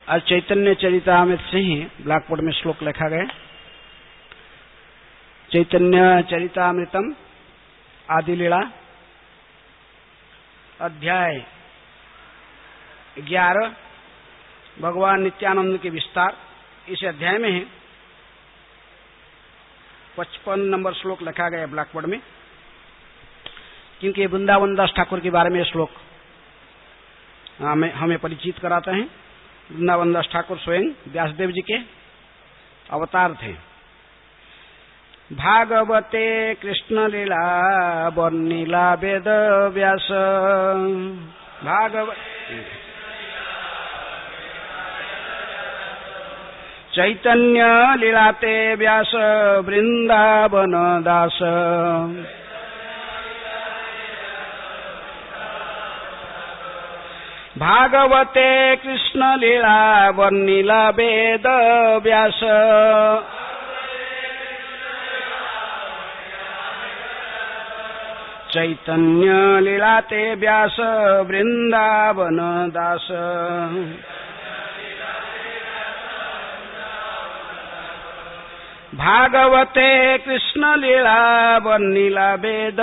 आज चैतन्य चरितामृत से ही black board में श्लोक लिखा गया। चैतन्य चरितामृतम आदि लीला अध्याय 11 भगवान नित्यानंद के विस्तार। इस अध्याय में 55 नंबर श्लोक लिखा गया ब्लैक बोर्ड में, क्योंकि वृंदावन दास ठाकुर के बारे में श्लोक हमें परिचित कराते हैं। वृंदावन दास ठाकुर स्वयं व्यासदेव जी के अवतार थे। भागवते कृष्ण लीला वर्णिला वेद व्यास भागवत चैतन्य लीलाते व्यास वृंदावन दास भागवते कृष्ण लीला वर्णिला वेद व्यास चैतन्य लीलाते व्यास वृंदावन दास। भागवते कृष्ण लीला वर्णिला वेद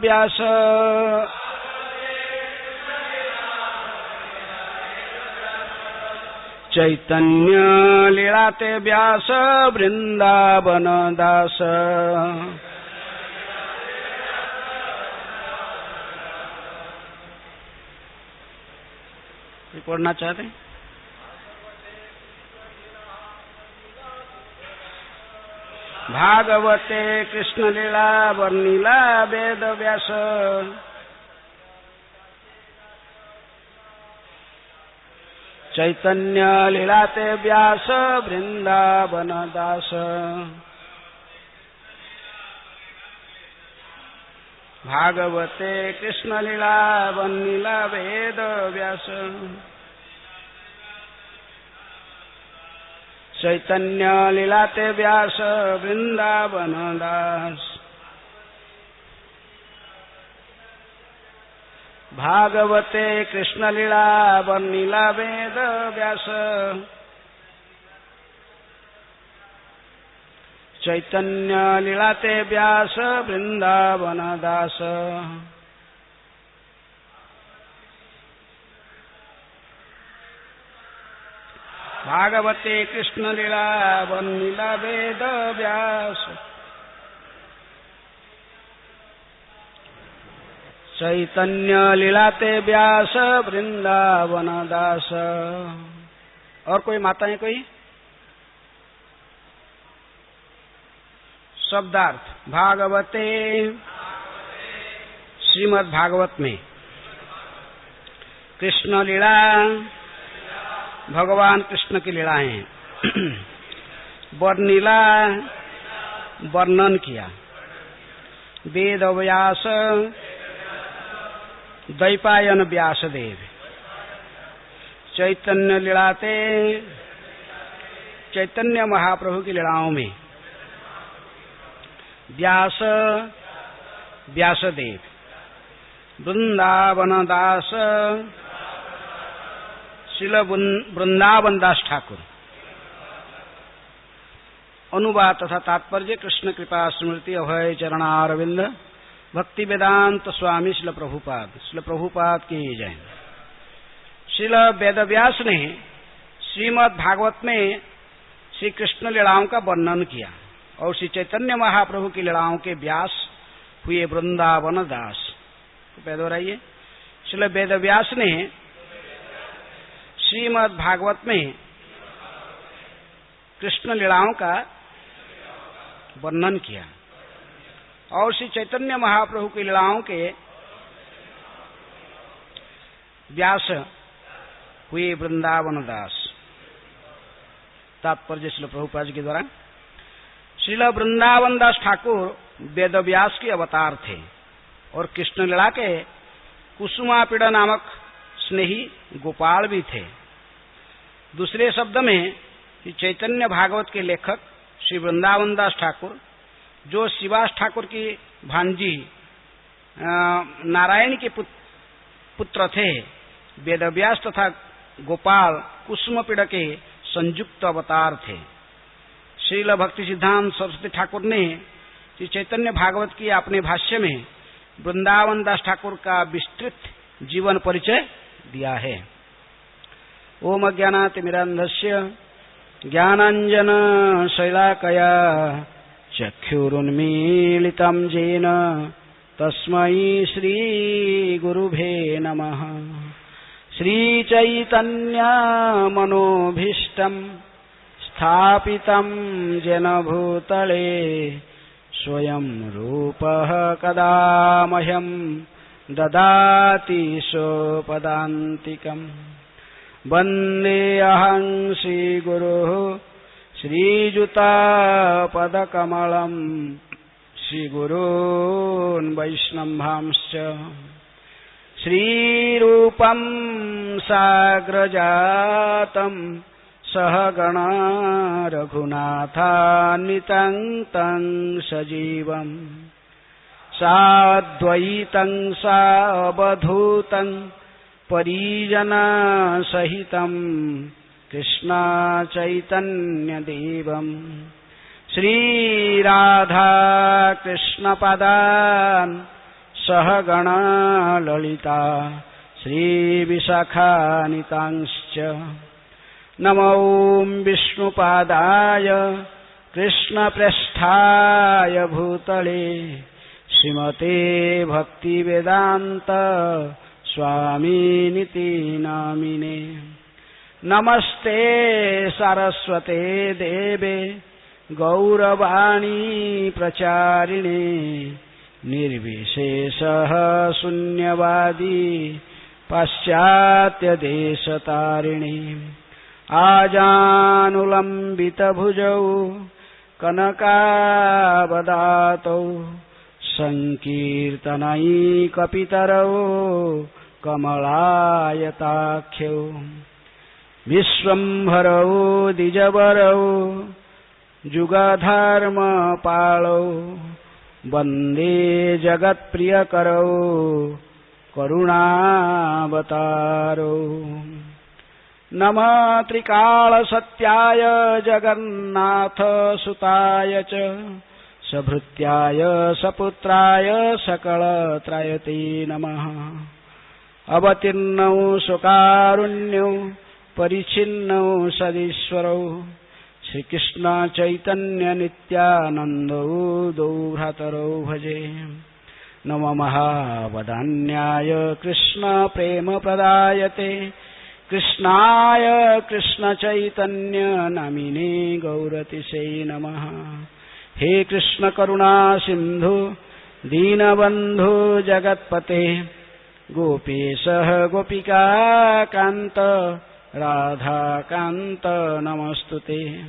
व्यास चैतन्य लीलाते व्यास वृंदावन दास। पढ़ना चाहते हैं? भागवते कृष्ण लीला वर्णिला वेद व्यास चैतन्य लीलाते व्यास वृंदावन दास। भागवते कृष्ण लीला वर्णिला वेद व्यास चैतन्य लीलाते व्यास वृंदावन दास। भागवते कृष्ण लीला वर्णिला वेद व्यास चैतन्य लीलाते व्यास वृंदावन दास। भागवते कृष्ण लीला वर्णिला वेद व्यास चैतन्य लीलाते व्यास वृंदावन दास। और कोई माताएं कोई? शब्दार्थ भागवते श्रीमद् भागवत में कृष्ण लीला भगवान कृष्ण की लीलाएं हैं। वर्णिला वर्णन किया। वेद व्यास द्वैपायन व्यासदेव चैतन्य लीलाते चैतन्य महाप्रभु की लीलाओं में व्यास व्यासदेव वृंदावन दास श्रील वृंदावन दास ठाकुर। अनुवाद तथा तात्पर्य कृष्ण कृपा स्मृति अभय चरणारविंद भक्ति वेदांत स्वामी श्रील प्रभुपाद की जय। श्रील वेदव्यास ने श्रीमद् भागवत में श्री कृष्ण लीलाओं का वर्णन किया और श्री चैतन्य महाप्रभु की लीलाओं के व्यास हुए वृंदावन दास। पैदा हो रही है। श्रील वेदव्यास ने श्रीमद् भागवत में कृष्ण लीलाओं का वर्णन किया और श्री चैतन्य महाप्रभु की लीलाओं के व्यास हुए वृंदावन दास। तात्पर्य श्रील प्रभुपाद जी के द्वारा श्रील वृंदावन दास ठाकुर वेदव्यास के अवतार थे और कृष्ण लीला के कुसुमापीड़ा नामक स्नेही गोपाल भी थे। दूसरे शब्द में चैतन्य भागवत के लेखक श्री वृंदावन दास ठाकुर जो शिवास ठाकुर की भांजी नारायण के पुत्र थे, वेदव्यास तथा गोपाल कुसुमपीड़ के संयुक्त अवतार थे। श्रील भक्ति सिद्धांत सरस्वती ठाकुर ने श्री चैतन्य भागवत की अपने भाष्य में वृंदावन दास ठाकुर का विस्तृत जीवन परिचय दिया है। ओम अज्ञानातिमिरान्धस्य ज्ञानांजन शैलाकया चक्षुरुन्मीलितं येन तस्मै श्री गुरुभे नमः। श्रीचैतन्य मनोभीष्टं स्थापितं येन भूतले स्वयं रूपः कदा मह्यं ददाति सोपदान्तिकम्। वन्देऽहं श्रीगुरुः श्रीयुतापदकमलं श्रीगुरून् वैष्णवांश्च। श्रीरूपं साग्रजातं सहगणा रघुनाथान्वितं तं सजीवम् साद्वैतं सावधूतं परिजना सहितं कृष्णा चैतन्यदेवम् श्रीराधा कृष्णपदान् सहगणा ललिता श्रीविशाखान्वितांश्च। नमो विष्णुपादाय कृष्णप्रेष्ठाय भूतले श्रीमते भक्तिवेदान्त स्वामिनिति नामिने। नमस्ते सरस्वते देवे गौरवाणी प्रचारिणे निर्विशेषः शून्यवादी पाश्चात्यदेशतारिणे। आजानुलम्बितभुजौ कनकावदातौ संकीर्तनैकपितरौ कमलायताख्यौ विश्वम्भरौ द्विजवरौ जुगधर्मपालौ वन्दे जगत्प्रियकरौ करुणावतारौ। नमः त्रिकालसत्याय जगन्नाथ सुताय च सभृत्याय सपुत्राय सकलत्रायते नमः। अवतीर्णौ सुकारुण्यौ परिच्छिन्नौ सदीश्वरौ श्रीकृष्ण चैतन्य नित्यानन्दौ द्वौ भ्रातरौ भजे। नमो महावदान्याय कृष्ण प्रेम प्रदायते कृष्णाय कृष्ण चैतन्य नामिने गौरतिशे नमः। हे कृष्ण करुणा सिंधु दीनबंधु जगत्पते गोपेशः गोपिका कांत राधा कांत नमस्तुते।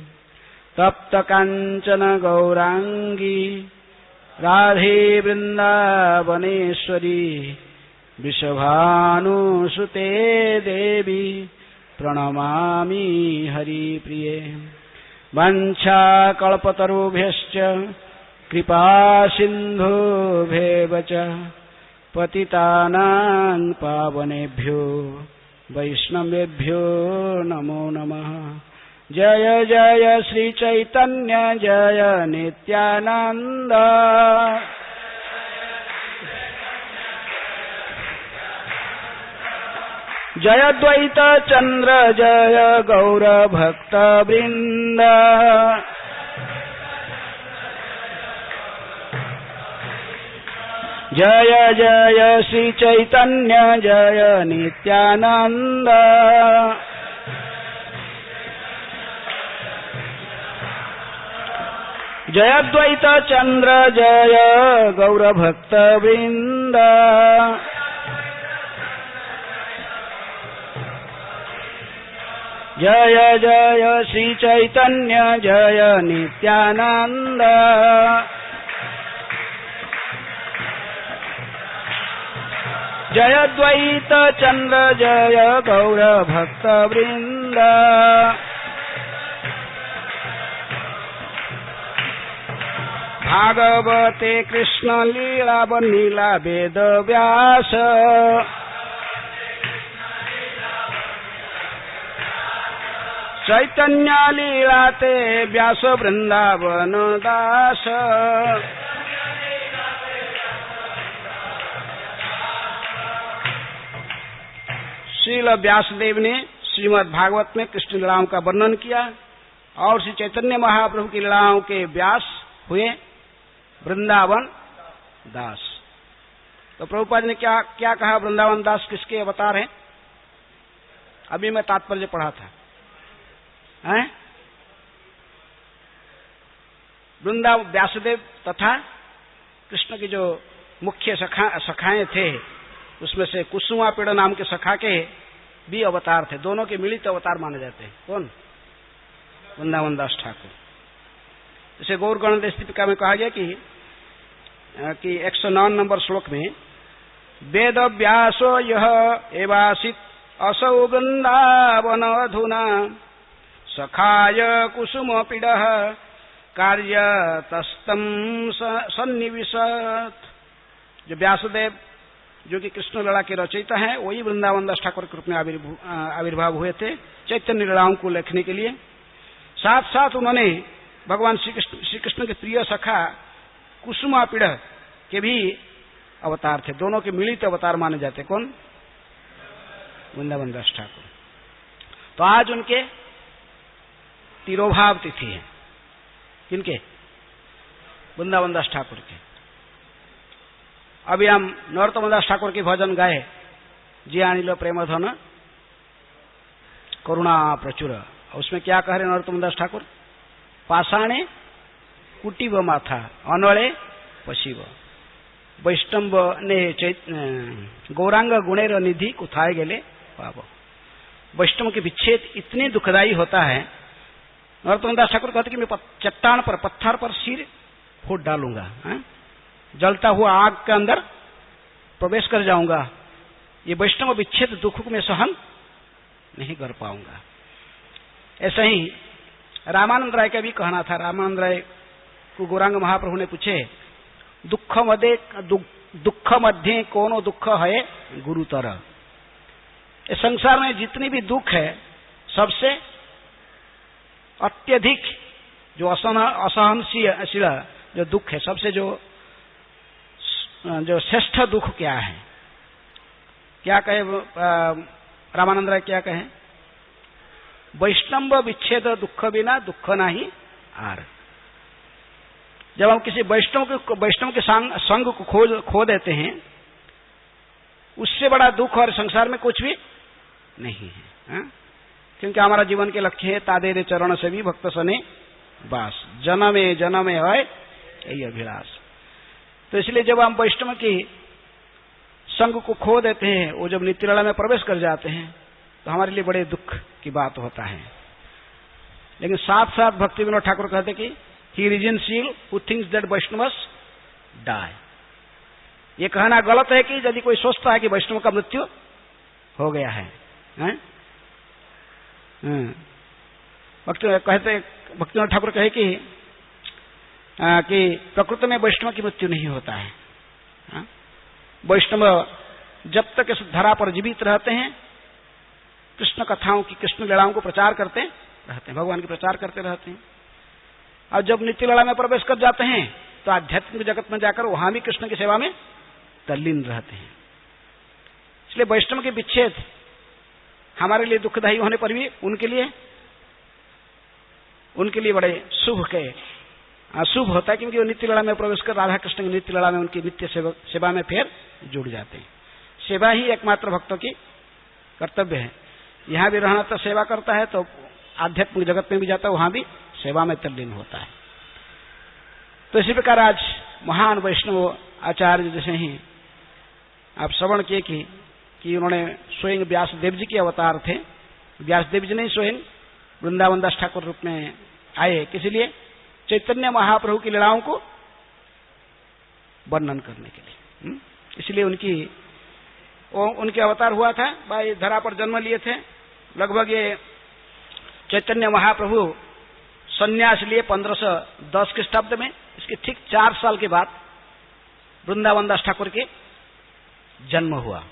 तप्त कांचन गौरांगी राधे वृंदावनेश्वरी वृषभानुसुते देवी प्रणमामि हरिप्रिये। वाञ्छाकल्पतरुभ्यश्च कृपा सिन्धुभ्येव च पतितानां पावनेभ्यो वैष्णवेभ्यो नमो नमः। जय जय श्री चैतन्य जय नित्यानंद। जय द्वैत चंद्र जय गौर भक्त वृंद। जय जय श्री चैतन्य जय नित्यानंद। जय द्वैत चंद्र जय गौर भक्त वृंद। जय जय श्री चैतन्य जय नित्यानंद। जय द्वैत चंद्र जय गौर भक्त वृंद। भागवते कृष्ण लीला नीला वेद व्यास चैतन्य लीलाते व्यास वृंदावन दास। श्रील व्यासदेव ने श्रीमद् भागवत में कृष्ण लीलाओं का वर्णन किया और श्री चैतन्य महाप्रभु की लीलाओं के व्यास हुए वृंदावन दास। तो प्रभुपाद ने क्या क्या कहा? वृंदावन दास किसके अवतार हैं? अभी मैं तात्पर्य पढ़ा था, हैं? वृंदावन व्यासदेव तथा कृष्ण की जो मुख्य सखाएं थे उसमें से कुसुमापीड़ नाम के सखा के भी अवतार थे। दोनों के मिलित अवतार माने जाते हैं। कौन? वृंदावन दास ठाकुर। इसे गौर गणेश दीपिका में कहा गया कि 109 नंबर श्लोक में वेद व्यासो यह एवासित असौ वृंदावन अधुना सखाय कुसुमपीड़ कार्य तस्तम सन्निविशत। जो व्यासदेव जो कि कृष्ण लीला के रचयिता हैं वही वृंदावन दास ठाकुर के रूप में आविर्भाव हुए थे चैतन्य लीलाओं को लिखने के लिए। साथ साथ उन्होंने भगवान श्री कृष्ण के प्रिय सखा कुसुमापीड़ के भी अवतार थे। दोनों के मिलित अवतार माने जाते। कौन? वृंदावन दास ठाकुर। तो आज उनके तिरोभाव तिथि है। किनके? वृंदावन दास ठाकुर के। अभी हम नरोत्तम दास ठाकुर के भजन गाए, जी आनिलो प्रेमधन करुणा प्रचुर। उसमें क्या कह रहे नरोत्तम दास ठाकुर? पाषाणे कुटीव माथा अनळे पशिव वैष्णव ने गौरांग गुणेर निधि कुथाए गेले पाव। वैष्णव के विच्छेद इतने दुखदायी होता है। नरोत्तम दास ठाकुर कहते कि मैं चट्टान पर पत्थर पर सिर फूट डालूंगा, जलता हुआ आग के अंदर प्रवेश कर जाऊंगा, ये वैष्णव विच्छेद दुख में सहन नहीं कर पाऊंगा। ऐसा ही रामानंद राय का भी कहना था। रामानंद राय को गौरांग महाप्रभु ने पूछे दुख मध्य कोनो दुख है गुरुतर। इस संसार में जितनी भी दुख है सबसे अत्यधिक जो असहनशील जो दुख है, सबसे जो श्रेष्ठ दुख क्या है? क्या कहे रामानंद राय? क्या कहे? वैष्णव विच्छेद दुख बिना दुख नहीं आर। जब हम किसी वैष्णव के संग को खो देते हैं, उससे बड़ा दुख और संसार में कुछ भी नहीं है, क्योंकि हमारा जीवन के लक्ष्य है तादेरे चरण से भी भक्त सने बास, जन्मे जन्मे है यही अभिलाष। तो इसलिए जब हम वैष्णव की संग को खो देते हैं, वो जब नित्य लीला में प्रवेश कर जाते हैं तो हमारे लिए बड़े दुख की बात होता है। लेकिन साथ साथ भक्ति विनोद ठाकुर कहते कि ही रीजनशील who thinks that Vaishnavas die. ये कहना गलत है कि यदि कोई सोचता है कि वैष्णव का मृत्यु हो गया है, भक्ति विनोद ठाकुर कहे कि प्रकृति में वैष्णव की मृत्यु नहीं होता है। वैष्णव जब तक इस धरा पर जीवित रहते हैं कृष्ण कथाओं की, कृष्ण लीलाओं को प्रचार करते रहते हैं, भगवान की प्रचार करते रहते हैं। और जब नित्य लीला में प्रवेश कर जाते हैं तो आध्यात्मिक जगत में जाकर वहां भी कृष्ण की सेवा में तल्लीन रहते हैं। इसलिए वैष्णव के विच्छेद हमारे लिए दुखदायी होने पर भी उनके लिए बड़े शुभ होता है, क्योंकि वो नित्य लीला में प्रवेश कर राधा कृष्ण की नित्य लीला में उनकी नित्य सेवा में फिर जुड़ जाते हैं। सेवा ही एकमात्र भक्तों की कर्तव्य है। यहाँ भी रहना तो सेवा करता है, तो आध्यात्मिक जगत में भी जाता है, वहां भी सेवा में तल्लीन होता है। तो इसी प्रकार आज महान वैष्णव आचार्य जैसे ही आप श्रवण किए कि उन्होंने स्वयं व्यासदेव जी के अवतार थे। व्यासदेव जी ने स्वयं वृंदावन दास ठाकुर रूप में आए, किसी लिए? चैतन्य महाप्रभु की लीलाओं को वर्णन करने के लिए। इसलिए उनके अवतार हुआ था, भाई धरा पर जन्म लिए थे। लगभग ये चैतन्य महाप्रभु संन्यास लिए 1510 के शब्द में। इसके ठीक 4 साल के बाद वृंदावन दास ठाकुर के जन्म हुआ।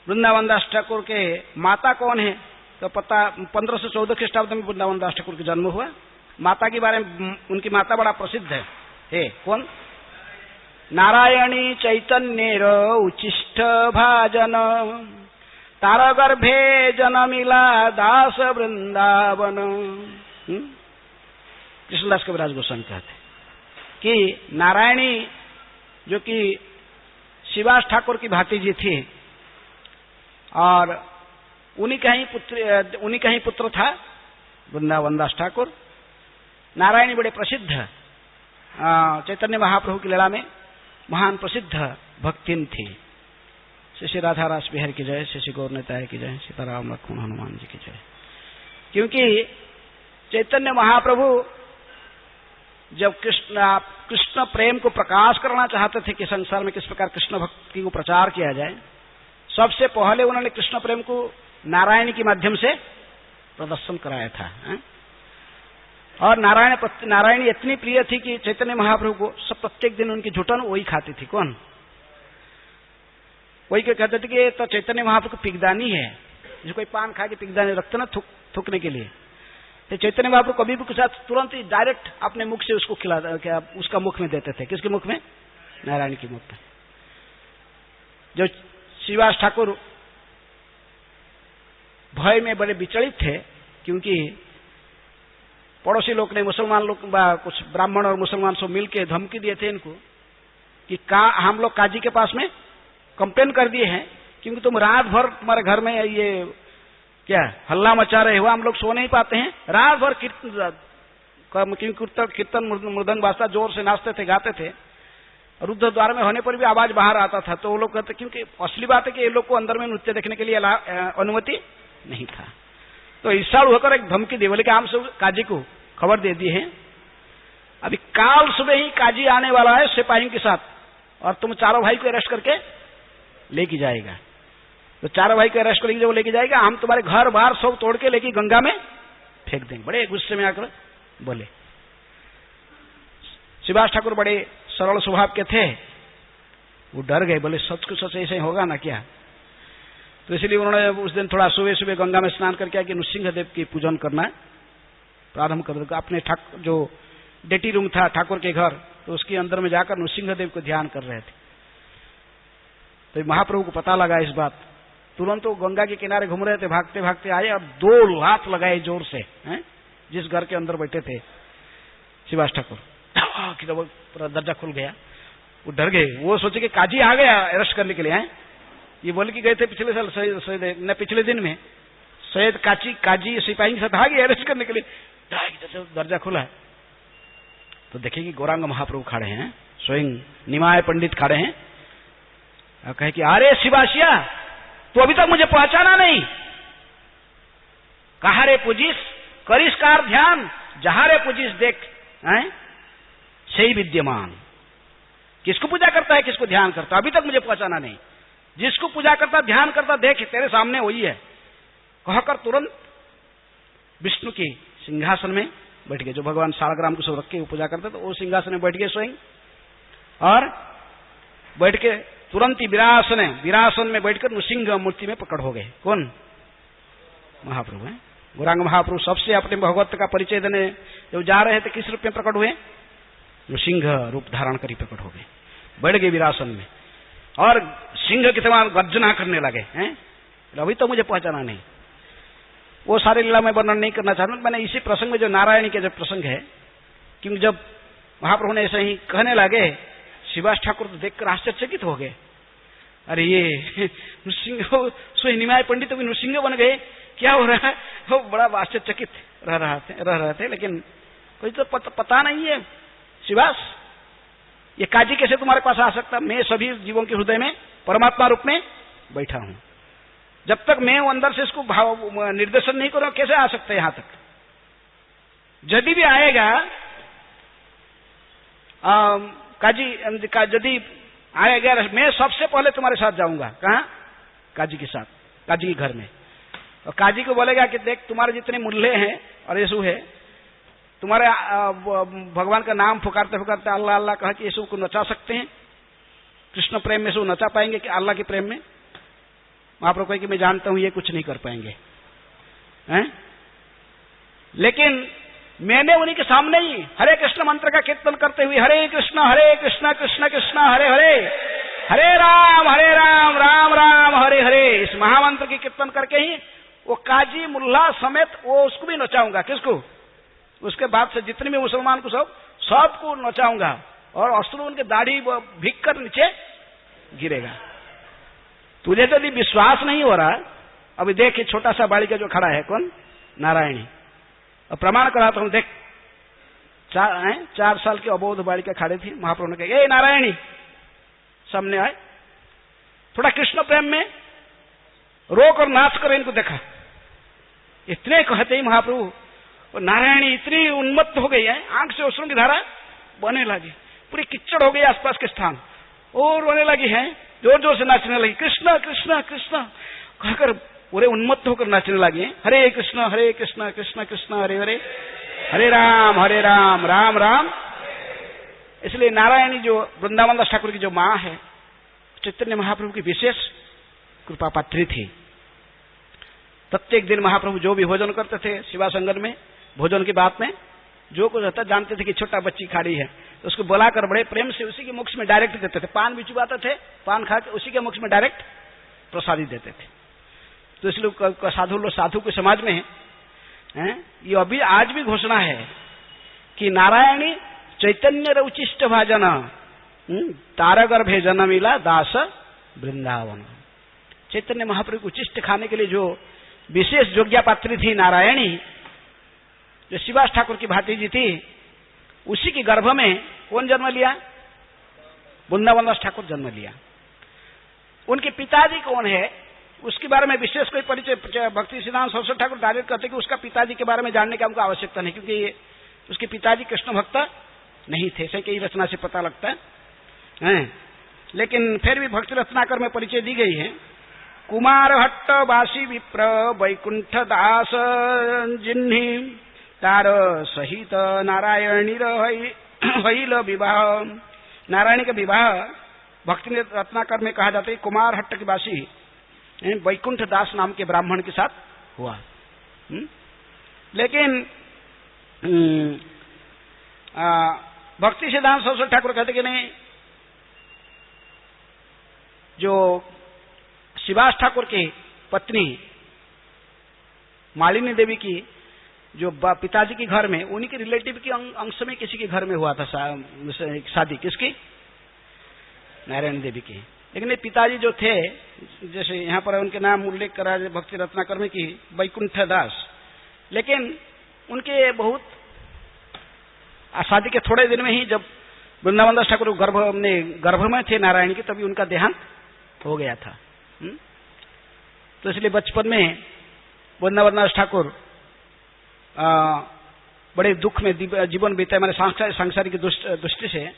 वृंदावन दास ठाकुर के माता कौन है? तो पता 15 से 14 ख्रीष्टाब्द में वृंदावन दास ठाकुर का जन्म हुआ। माता के बारे में उनकी माता बड़ा प्रसिद्ध है कौन? नारायणी चैतन्य उचिष्ट भाजन तार गर्भे जनमिला दास वृंदावन। कृष्णदास कविराज गोस्वामी कहते कि नारायणी जो कि शिवास ठाकुर की भातीजी थी और उन्हीं का ही पुत्र था वृंदावन दास ठाकुर। नारायणी बड़े प्रसिद्ध चैतन्य महाप्रभु की लीला में महान प्रसिद्ध भक्तिन थी। श्री राधा रास बिहार की जय, श्री गौर नेताय की जय, सीताराम लक्ष्मण हनुमान जी की जय। क्योंकि चैतन्य महाप्रभु जब कृष्ण प्रेम को प्रकाश करना चाहते थे कि संसार में किस प्रकार कृष्ण भक्ति को प्रचार किया जाए, सबसे पहले उन्होंने कृष्ण प्रेम को नारायण के माध्यम से प्रदर्शन कराया था। और नारायणी इतनी प्रिय थी कि चैतन्य महाप्रभु को सब प्रत्येक दिन उनकी जुटन वही खाती थी। कौन? वही क्या कहते थे कि तो चैतन्य महाप्रभु को पिगदानी है, जो कोई पान खा के पिगदानी रखते ना थूकने के लिए, तो चैतन्य महाप्रभु कभी भी कुछ तुरंत ही डायरेक्ट अपने मुख से उसको खिला उसका मुख में देते थे। किसके मुख में? नारायण के मुख में। जो शिवास ठाकुर भय में बड़े विचलित थे, क्योंकि पड़ोसी लोग ने मुसलमान लोग कुछ ब्राह्मण और मुसलमान सब मिलके धमकी दिए थे इनको कि हम लोग काजी के पास में कंप्लेन कर दिए हैं, क्योंकि तुम रात भर तुम्हारे घर में ये क्या हल्ला मचा रहे हो, हम लोग सो नहीं पाते हैं। रात भर कीर्तन मृदंग बाजता, जोर से नाचते थे, गाते थे। रुद्ध द्वार में होने पर भी आवाज बाहर आता था। तो वो लोग कहते, क्योंकि असली बात है कि ये लोग को अंदर में नृत्य देखने के लिए अनुमति नहीं था। तो ईर्ष्यालु होकर एक धमकी दी, बोले कि हम सब काजी को खबर दे दी है, अभी काल सुबह ही काजी आने वाला है सिपाहियों के साथ, और तुम चारों भाई को अरेस्ट करके लेके जाएगा। तो चारों भाई को अरेस्ट करके जब लेके जाएगा, हम तुम्हारे घर बार सब तोड़ के लेके गंगा में फेंक देंगे। बड़े गुस्से में आकर बोले। शिवास ठाकुर बड़े सरल स्वभाव के थे, वो डर गए, बोले सच को सच ऐसे होगा ना क्या। तो इसलिए उन्होंने उस दिन थोड़ा सुबह सुबह गंगा में स्नान करके आके नृसिंहदेव की पूजन करना प्रारंभ कर दिया। अपने जो डेटी रूम था ठाकुर के घर, तो उसके अंदर में जाकर नृसिंहदेव को ध्यान कर रहे थे। तो महाप्रभु को पता लगा इस बात, तुरंत वो गंगा के किनारे घूम रहे थे, भागते भागते आए और 2 लात लगाए जोर से जिस घर के अंदर बैठे थे शिवास ठाकुर। पूरा दरजा खुल गया, वो डर गए। वो सोचे कि काजी आ गया अरेस्ट करने के लिए। ये बोल के गए थे पिछले साल सैयद पिछले दिन में सैयद काजी सिपाही के साथ आ गए अरेस्ट करने के लिए। जैसे दरजा खुला है तो देखे कि गौरांग महाप्रभु खड़े हैं, स्वयं निमाय पंडित खड़े हैं, और कहे कि अरे शिवासिया, तो अभी तक मुझे पहचाना नहीं। कहा रे पुजिस करिस कार ध्यान, जहां रे पुजिस देख सही विद्यमान। किसको पूजा करता है, किसको ध्यान करता, अभी तक मुझे पहचाना नहीं। जिसको पूजा करता ध्यान करता देख तेरे सामने वही है। कहकर तुरंत विष्णु की सिंहासन में बैठ गए। जो भगवान सालग्राम को सब रख के पूजा करते, तो वो सिंहासन में बैठ गए स्वयं, और बैठ के तुरंत ही विरासन में बैठकर नृसिंह मूर्ति में प्रकट हो गए। कौन? महाप्रभु है। गौरांग महाप्रभु सबसे अपने भगवत का परिचय देने जब जा रहे थे, किस रूप में प्रकट हुए? नृसिंह रूप धारण कर प्रकट हो गए, बैठ गए विरासन में, और सिंह के समान गर्जना करने लगे हैं। अभी तो मुझे पहचाना नहीं। वो सारे लीला में वर्णन नहीं करना चाहता, मैंने इसी प्रसंग में जो नारायणी के जो प्रसंग है, क्योंकि जब महाप्रभु ने ऐसे ही कहने लगे, शिवास ठाकुर तो देखकर आश्चर्यचकित हो गए। अरे ये नृसिंह निमाय पंडित भी नृसिंह बन गए, क्या हो रहा है? वो बड़ा आश्चर्यचकित रह रहे थे, लेकिन कोई तो पता नहीं है। शिवास, ये काजी कैसे तुम्हारे पास आ सकता? मैं सभी जीवों के हृदय में परमात्मा रूप में बैठा हूं। जब तक मैं अंदर से इसको निर्देशन नहीं करूं, कैसे आ सकता है यहां तक? यदि भी आएगा काजी, यदि आएगा, मैं सबसे पहले तुम्हारे साथ जाऊंगा। कहां? काजी के साथ, काजी के घर में। और काजी को बोलेगा कि देख, तुम्हारे जितने मुल्ले हैं और यीशु है, तुम्हारे भगवान का नाम पुकारते पुकारते अल्लाह अल्लाह कहा कि यीशु को नचा सकते हैं? कृष्ण प्रेम में यीशु नचा पाएंगे कि अल्लाह के प्रेम में? महाप्रभु कहे कि मैं जानता हूं ये कुछ नहीं कर पाएंगे। हैं? लेकिन मैंने उन्हीं के सामने ही हरे कृष्ण मंत्र का कीर्तन करते हुए हरे कृष्ण कृष्ण कृष्ण हरे हरे, हरे राम राम राम हरे हरे, इस महामंत्र की कीर्तन करके ही वो काजी मुल्ला समेत वो उसको भी नचाऊंगा। किसको? उसके बाद से जितने भी मुसलमान को सबको नचाऊंगा और अश्रु उनके दाढ़ी भीग कर नीचे गिरेगा। तुझे यदि विश्वास नहीं हो रहा, अभी देख छोटा सा बालिका जो खड़ा है, कौन? नारायणी। और प्रमाण कराता हूं, देख 4 साल की अबोध बालिका खड़े थी, महाप्रभु ने कहा, ए नारायणी, सामने आए, थोड़ा कृष्ण प्रेम में रोक और नाच कर इनको देखा। इतने कहते ही महाप्रभु और नारायणी इतनी उन्मत्त हो गई है, आंख से अश्रु की धारा बहने लगी, पूरी किच्चड़ हो गई आसपास के स्थान, और रोने लगी है, जोर जोर से नाचने लगी, कृष्ण कृष्ण कृष्ण कहकर पूरे उन्मत्त होकर नाचने लगे। हरे कृष्ण कृष्ण कृष्ण हरे हरे, हरे राम राम राम। इसलिए नारायणी जो वृंदावन दास ठाकुर की जो माँ है, चैतन्य महाप्रभु की विशेष कृपा पात्री थी। प्रत्येक दिन महाप्रभु जो भी भोजन करते थे शिवा संगम में, भोजन की बात में जो कुछ होता, जानते थे कि छोटा बच्ची खाड़ी है तो उसको बुलाकर बड़े प्रेम से उसी के मुख में डायरेक्ट देते थे। पान भी चुबाते थे, पान खा के उसी के मुख में डायरेक्ट प्रसादी देते थे। तो इसलिए साधु के समाज में है, ये अभी आज भी घोषणा है कि नारायणी चैतन्य रउचिष्ट भाजन तारगर्भे जन्मिला दास वृंदावन। चैतन्य महाप्रभु को उचिष्ट खाने के लिए जो विशेष योग्या पात्री थी नारायणी, जो शिवास ठाकुर की भातीजी थी, उसी के गर्भ में कौन जन्म लिया? वृंदावन दास ठाकुर जन्म लिया। उनके पिताजी कौन है उसके बारे में विशेष कोई परिचय भक्ति सिद्धांत सरस्वती ठाकुर डायरेक्ट कहते कि उसका पिताजी के बारे में जानने की हमको आवश्यकता नहीं, क्योंकि उसके पिताजी कृष्ण भक्त नहीं थे, ऐसे कई रचना से पता लगता है। लेकिन फिर भी भक्ति रत्नाकर में परिचय दी गई है। कुमार हट्ट वासी विप्र वैकुंठ दास जिन्ही तार सहित नारायणी हईल विवाह। नारायणी का विवाह भक्ति रत्नाकर में कहा जाता है कुमार हट्ट के वासी वैकुंठ दास नाम के ब्राह्मण के साथ हुआ। लेकिन भक्ति सिद्धांत सरस्वती ठाकुर कहते कि नहीं, जो शिवास ठाकुर की पत्नी मालिनी देवी की जो पिताजी के घर में, उन्हीं के रिलेटिव के अंश में किसी के घर में हुआ था शादी। किसकी? नारायण देवी की। लेकिन पिताजी जो थे, जैसे यहाँ पर उनके नाम उल्लेख करा भक्ति रत्नाकर में की वैकुंठ दास, लेकिन उनके बहुत शादी के थोड़े दिन में ही जब वृंदावन दास ठाकुर गर्भ में थे नारायण के, तभी उनका देहांत हो गया था। तो इसलिए बचपन में वृंदावन दास ठाकुर बड़े दुख में जीवन बीते, मैंने सांसारिक दृष्टि से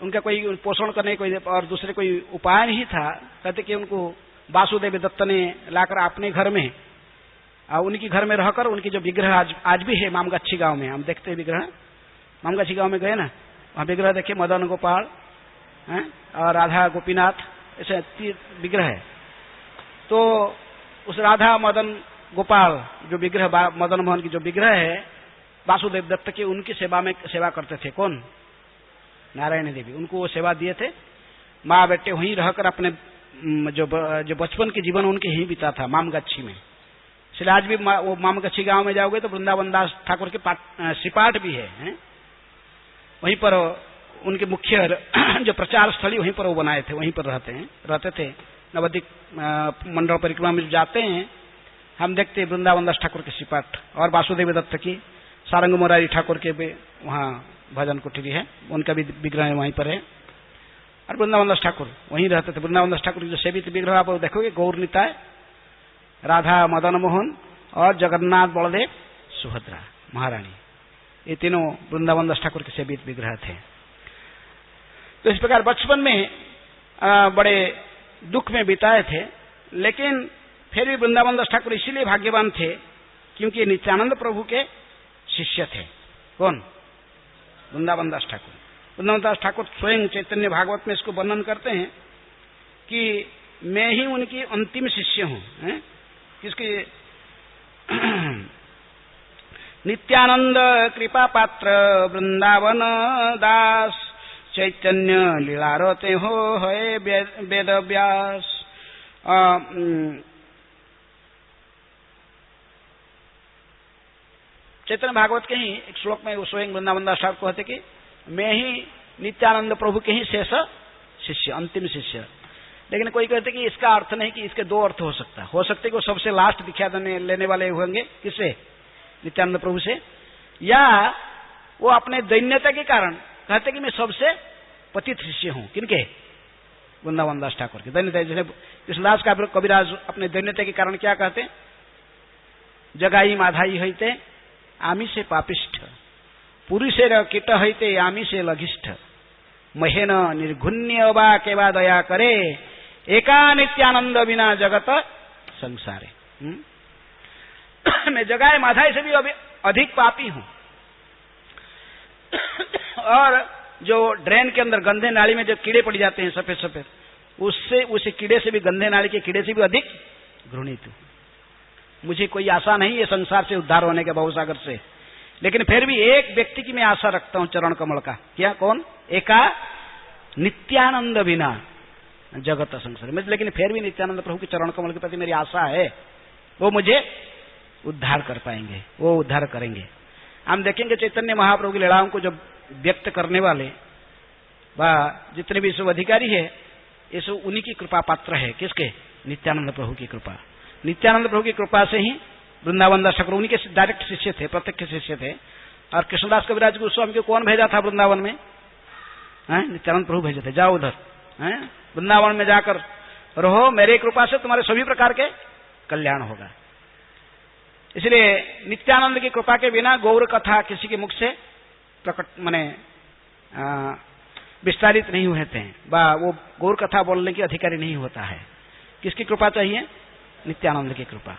उनका कोई पोषण करने कोई और दूसरे कोई उपाय नहीं था। कहते कि उनको वासुदेव दत्त ने लाकर अपने घर में, उनकी घर में रहकर उनकी जो विग्रह आज भी है मामगच्छी गांव में, हम देखते हैं विग्रह, मामगच्छी गांव में गए ना, वहां विग्रह देखे, मदन गोपाल और राधा गोपीनाथ, ऐसे विग्रह है। तो उस राधा मदन गोपाल जो विग्रह, मदन मोहन की जो विग्रह है वासुदेव दत्त की, उनकी सेवा करते थे। कौन? नारायण देवी। उनको वो सेवा दिए थे। माँ बेटे वहीं रहकर अपने जो बचपन के जीवन उनके ही बीता था मामगच्छी में। इसलिए आज भी वो मामगच्छी गांव में जाओगे तो वृंदावन दास ठाकुर के सिपाट भी है। वहीं पर उनके मुख्य जो प्रचार स्थली वहीं पर वो बनाए थे, वहीं पर रहते थे। नवद्वीप मंडल परिक्रमा में जाते हैं हम देखते हैं वृंदावन दास ठाकुर के सिपाट, और वासुदेव दत्त की, सारंग मुरारी ठाकुर के भी वहाँ भजन कुटीरी है, उनका भी विग्रह वहीं पर है। और वृंदावन दास ठाकुर वहीं रहते थे। वृंदावन दास ठाकुर जो सेवित विग्रह आप देखोगे, गौर निताय, राधा मदन मोहन और जगन्नाथ बलदेव सुभद्रा महारानी, ये तीनों वृंदावन दास ठाकुर के सेवित विग्रह थे। तो इस प्रकार बचपन में बड़े दुख में बिताए थे। लेकिन फिर भी वृंदावन दास ठाकुर इसीलिए भाग्यवान थे क्योंकि नित्यानंद प्रभु के शिष्य थे। कौन? वृंदावन दास ठाकुर। वृंदावन दास ठाकुर स्वयं चैतन्य भागवत में इसको वर्णन करते हैं कि मैं ही उनकी अंतिम शिष्य हूं। किसकी? नित्यानंद कृपा पात्र वृंदावन दास चैतन्य लीला रोते हो है वेद व्यास। चैतन्य भागवत के ही एक श्लोक में वो स्वयं वृंदावन दास ठाकुर कहते कि मैं ही नित्यानंद प्रभु के ही शेष शिष्य, अंतिम शिष्य। लेकिन कोई कहते कि इसका अर्थ नहीं कि इसके दो अर्थ हो सकता है। हो सकते कि वो सबसे लास्ट दीक्षा लेने वाले होंगे, किससे? नित्यानंद प्रभु से, या वो अपने दैन्यता के कारण कहते कि मैं सबसे पतित शिष्य हूं। किनके? वृंदावन दास ठाकुर के दैन्यता। जैसे कृष्णदास का कविराज अपने दैन्यता के कारण क्या कहते? जगाई माधाई हईते आमी से पापिष्ठ, पुरुषेर कीट हईते आमी से लघिष्ठ, महेन निर्घुण्य बा केवा दया करे, एका नित्यानंद बिना जगत संसारे। मैं जगाए माधाई से भी अधिक पापी हूं। और जो ड्रेन के अंदर गंदे नाली में जो कीड़े पड़ जाते हैं सफेद सफेद, उससे उस कीड़े से भी, गंदे नाली के कीड़े से भी अधिक घृणित हूं। मुझे कोई आशा नहीं है संसार से उद्धार होने के भवसागर से, लेकिन फिर भी एक व्यक्ति की मैं आशा रखता हूं, चरण कमल का। क्या? कौन? एका नित्यानंद बिना जगत संसार में। लेकिन फिर भी नित्यानंद प्रभु के चरण कमल के प्रति मेरी आशा है, वो मुझे उद्धार कर पाएंगे, वो उद्धार करेंगे। हम देखेंगे चैतन्य महाप्रभु की लीलाओं को जब व्यक्त करने वाले जितने भी सब अधिकारी है, ये सब उन्हीं की कृपा पात्र है। किसके? नित्यानंद प्रभु की कृपा। नित्यानंद प्रभु की कृपा से ही वृंदावन दास ठाकुर उन्हीं के डायरेक्ट शिष्य थे, प्रत्यक्ष शिष्य थे। और कृष्णदास कविराज गोस्वामी को कौन भेजा था वृंदावन में? नित्यानंद प्रभु भेजे थे। जाओ उधर वृंदावन में जाकर रहो, मेरे कृपा से तुम्हारे सभी प्रकार के कल्याण होगा। इसलिए नित्यानंद की कृपा के बिना गौर कथा किसी के मुख से प्रकट माने विस्तारित नहीं होते हैं, वो गौर कथा बोलने की अधिकारी नहीं होता है। किसकी कृपा चाहिए? नित्यानंद की कृपा।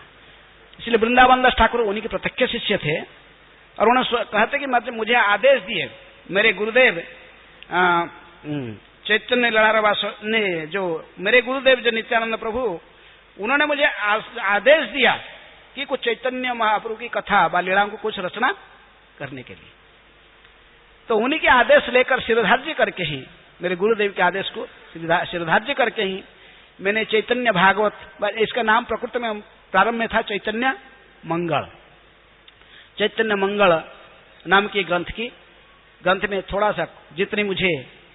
इसलिए वृंदावन दास ठाकुर उन्हीं के प्रत्यक्ष शिष्य थे। और उन्होंने कहते कि मतलब मुझे आदेश दिए मेरे गुरुदेव चैतन्य लड़ारवास ने, जो मेरे गुरुदेव जो नित्यानंद प्रभु, उन्होंने मुझे आदेश दिया कि कुछ चैतन्य महाप्रभु की कथा व लीलाओं को कुछ रचना करने के लिए। तो उन्हीं के आदेश लेकर शिरोधार्य करके ही, मेरे गुरुदेव के आदेश को शिरोधार्य करके ही मैंने चैतन्य भागवत, इसका नाम प्रकृति में प्रारंभ में था चैतन्य मंगल। चैतन्य मंगल नाम की ग्रंथ में थोड़ा सा जितनी मुझे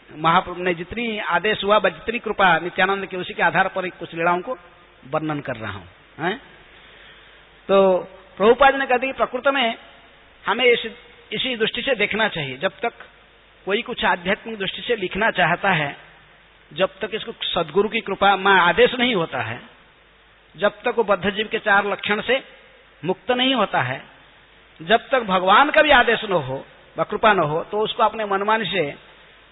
महाप्रभु ने जितनी आदेश हुआ, जितनी कृपा नित्यानंद की, उसी के आधार पर कुछ लीलाओं को वर्णन कर रहा हूं। तो प्रभुपाद ने कहते कि प्रकृति में हमें इसी दृष्टि से देखना चाहिए। जब तक कोई कुछ आध्यात्मिक दृष्टि से लिखना चाहता है, जब तक इसको सदगुरु की कृपा में आदेश नहीं होता है, जब तक वो बद्ध जीव के 4 लक्षण से मुक्त नहीं होता है, जब तक भगवान का भी आदेश न हो व कृपा न हो, तो उसको अपने मनमानी से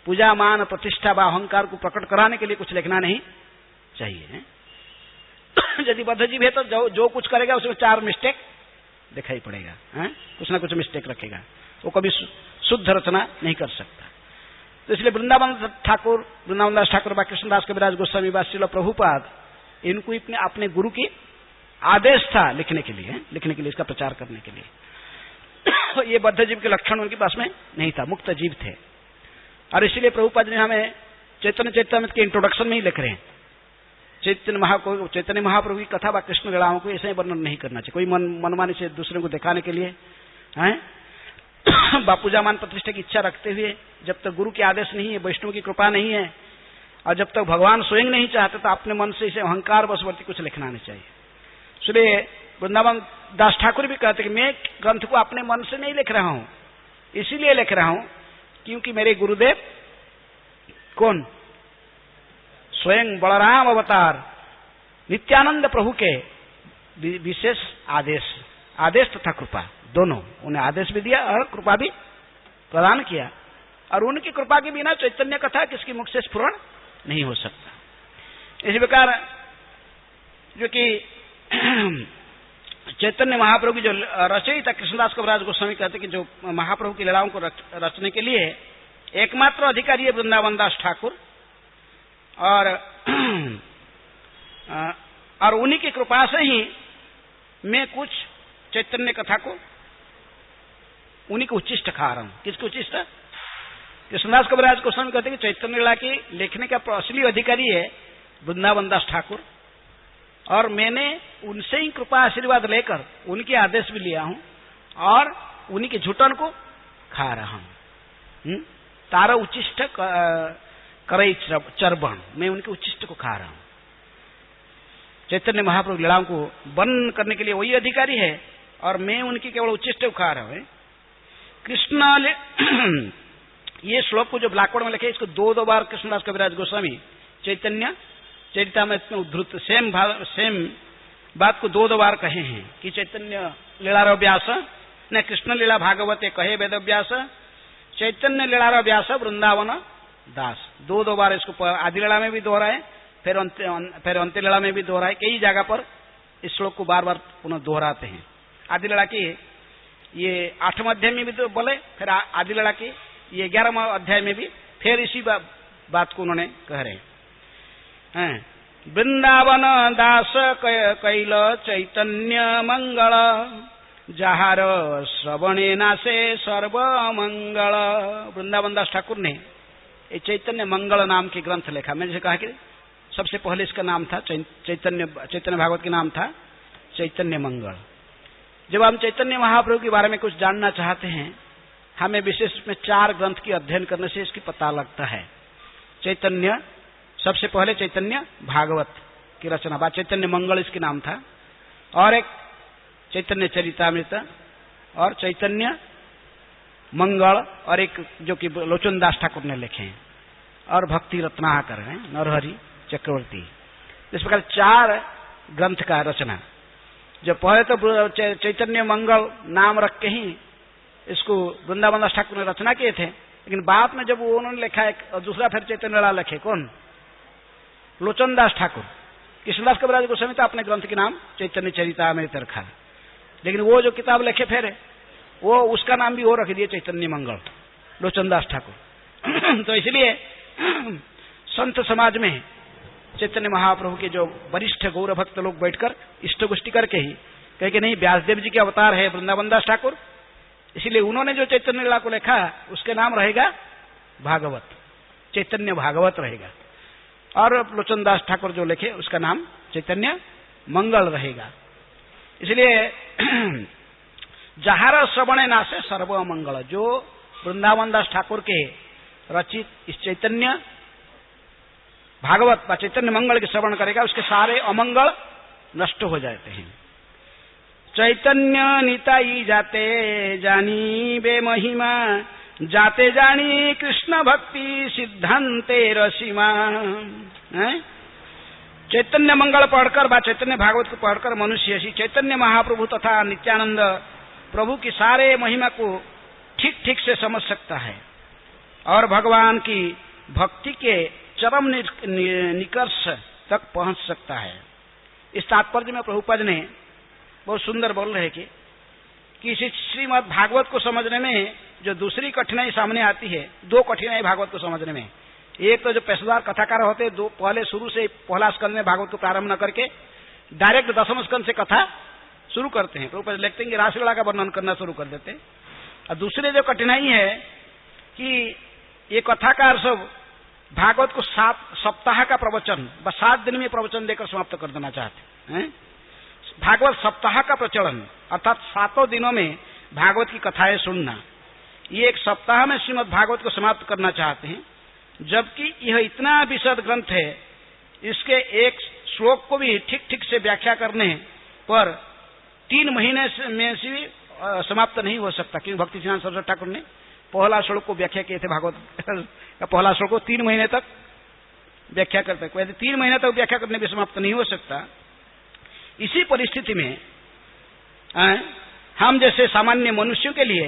पूजा मान प्रतिष्ठा व अहंकार को प्रकट कराने के लिए कुछ लिखना नहीं चाहिए। यदि बद्ध जीव है तो जो कुछ करेगा उसमें 4 मिस्टेक दिखाई पड़ेगा, कुछ ना कुछ मिस्टेक रखेगा, वो कभी शुद्ध रचना नहीं कर सकता। तो इसलिए वृंदावन दास ठाकुर व कृष्णदास कविराज गोस्वामी व श्रील प्रभुपाद, इनको अपने गुरु की आदेश था लिखने के लिए, इसका प्रचार करने के लिए। ये बद्ध जीव के लक्षण उनके पास में नहीं था, मुक्त जीव थे। और इसलिए प्रभुपाद ने हमें चैतन्य चैतन्य के इंट्रोडक्शन में ही लिख रहे हैं, चैतन्य महाप्रभु की कथा व कृष्ण लीलाओं को ऐसे वर्णन नहीं करना चाहिए। कोई मनमानी से दूसरे को दिखाने के लिए पूजा मान प्रतिष्ठा की इच्छा रखते हुए, जब तक गुरु के आदेश नहीं है, वैष्णव की कृपा नहीं है, और जब तक भगवान स्वयं नहीं चाहते, तो अपने मन से इसे अहंकार वशवर्ती कुछ लिखना नहीं चाहिए। इसलिए वृंदावन दास ठाकुर भी कहते कि मैं ग्रंथ को अपने मन से नहीं लिख रहा हूं, इसीलिए लिख रहा हूं क्योंकि मेरे गुरुदेव कौन? स्वयं बलराम अवतार नित्यानंद प्रभु के विशेष आदेश तथा कृपा दोनों, उन्हें आदेश भी दिया और कृपा भी प्रदान किया। और उनकी कृपा के बिना चैतन्य कथा किसकी मुख से स्फुरण नहीं हो सकता। इसी प्रकार जो कि चैतन्य महाप्रभु की जो रचयिता कृष्णदास कविराज गोस्वामी कहते कि जो महाप्रभु की लीलाओं को रचने के लिए एकमात्र अधिकारी है वृंदावन दास ठाकुर, और उन्हीं की कृपा से ही मैं कुछ चैतन्य कथा को, उन्हीं को उच्चिष्ट खा रहा हूं। किसको उच्चिष्ट? कृष्णदास कविराज गोस्वामी कहते हैं कि चैतन्य लीला की लिखने का असली अधिकारी है वृंदावन दास ठाकुर, और मैंने उनसे ही कृपा आशीर्वाद लेकर उनके आदेश भी लिया हूं और उन्हीं के झुटन को खा रहा हूं। तारा उच्चिष्ट करई चरबण, मैं उनके उच्चिष्ट को खा रहा हूं। चैतन्य महाप्रभु लीलाओं को वर्णन करने के लिए वही अधिकारी है और मैं उनकी केवल उच्चिष्ट को खा रहा हूं। कृष्ण ये श्लोक को जो ब्लैकबोर्ड में लिखे, इसको दो बार कृष्णदास कविराज गोस्वामी चैतन्य चरितामृत में उद्धृत सेम बात को दो बार कहे हैं कि चैतन्य लीला व्यास न कृष्ण लीला भागवते कहे वेद व्यास, चैतन्य लीला व्यास वृंदावन दास। दो बार इसको आदि लीला में भी दोहराए, फिर अंत्य लीला में भी दोहराए। कई जगह पर इस श्लोक को बार बार पुनः दोहराते हैं। आदि लीला की ये 8वें अध्याय में भी तो बोले, फिर आदि लीला की ये 11वें अध्याय में भी फिर इसी बात को उन्होंने कह रहे हैं। वृंदावन दास कैल चैतन्य मंगल, जहार श्रवणे नासे सर्व मंगल। वृंदावन दास ठाकुर ने ये चैतन्य मंगल नाम के ग्रंथ लिखा। मैंने जैसे कहा कि सबसे पहले इसका नाम था चैतन्य भागवत के नाम था चैतन्य मंगल। जब हम चैतन्य महाप्रभु के बारे में कुछ जानना चाहते हैं, हमें विशेष रूप में 4 ग्रंथ की अध्ययन करने से इसकी पता लगता है। चैतन्य, सबसे पहले चैतन्य भागवत की रचना, बाद चैतन्य मंगल इसके नाम था, और एक चैतन्य चरितामृत और चैतन्य मंगल, और एक जो कि लोचन दास ठाकुर ने लिखे हैं, और भक्ति रत्नाकर है नरहरि चक्रवर्ती। इस प्रकार 4 ग्रंथ का रचना। जो पहले तो चैतन्य मंगल नाम रख के ही इसको वृंदावन दास ठाकुर ने रचना किए थे, लेकिन बाद में जब उन्होंने लिखा है और दूसरा फिर चैतन्य लीला लिखे, कौन? लोचन दास ठाकुर। कृष्णदास कविराज गोस्वामी तो अपने ग्रंथ के नाम चैतन्य चरितामृत रखा, लेकिन वो जो किताब लिखे फिर वो उसका नाम भी वो रख दिए चैतन्य मंगल, लोचन दास ठाकुर। तो इसलिए संत समाज में चैतन्य महाप्रभु के जो वरिष्ठ गौर भक्त लोग बैठकर इष्ट गोष्ठी करके ही कहे कि नहीं, व्यासदेव जी के अवतार है वृंदावन दास ठाकुर, इसलिए उन्होंने जो चैतन्य लीला को लिखा उसके नाम रहेगा भागवत, चैतन्य भागवत रहेगा, और लोचन दास ठाकुर जो लिखे उसका नाम चैतन्य मंगल रहेगा। इसलिए जहार श्रवणे नासे सर्व मंगल, जो वृंदावन दास ठाकुर के रचित इस चैतन्य भागवत व चैतन्य मंगल के श्रवण करेगा, उसके सारे अमंगल नष्ट हो जाते हैं। चैतन्य निताई जाते जानी बे महिमा, जाते जानी कृष्ण भक्ति सिद्धांते रसीमा। चैतन्य मंगल पढ़कर व चैतन्य भागवत को पढ़कर मनुष्य श्री चैतन्य महाप्रभु तथा नित्यानंद प्रभु की सारे महिमा को ठीक ठीक से समझ सकता है और भगवान की भक्ति के चरम निकर्ष तक पहुंच सकता है। इस तात्पर्य में प्रभुपाद ने बहुत सुंदर बोल रहे कि इस श्रीमद् भागवत को समझने में जो दूसरी कठिनाई सामने आती है, 2 कठिनाई भागवत को समझने में। एक तो जो पेशेदार कथाकार होते हैं, 2 पहले शुरू से पहला स्कंद में भागवत को प्रारंभ न करके डायरेक्ट 10वें स्कंद से कथा शुरू करते हैं, प्रभुपाद लिखते हैं कि रासलीला का वर्णन करना शुरू कर देते हैं। और दूसरी जो कठिनाई है कि ये कथाकार सब भागवत को 7 सप्ताह का प्रवचन बस 7 दिन में प्रवचन देकर समाप्त कर देना चाहते हैं। भागवत सप्ताह का प्रचलन अर्थात 7 दिनों में भागवत की कथाएं सुनना, ये एक सप्ताह में श्रीमद् भागवत को समाप्त करना चाहते हैं, जबकि यह इतना विशद ग्रंथ है, इसके एक श्लोक को भी ठीक ठीक से व्याख्या करने पर 3 महीने में से समाप्त नहीं हो सकता, क्योंकि भक्ति सिद्धांत सरस्वती ठाकुर ने पहला श्लोक को व्याख्या किए थे भागवत का पहला श्लोक को 3 महीने तक व्याख्या करते, वैसे 3 महीने तक व्याख्या करने भी समाप्त नहीं हो सकता। इसी परिस्थिति में हम जैसे सामान्य मनुष्यों के लिए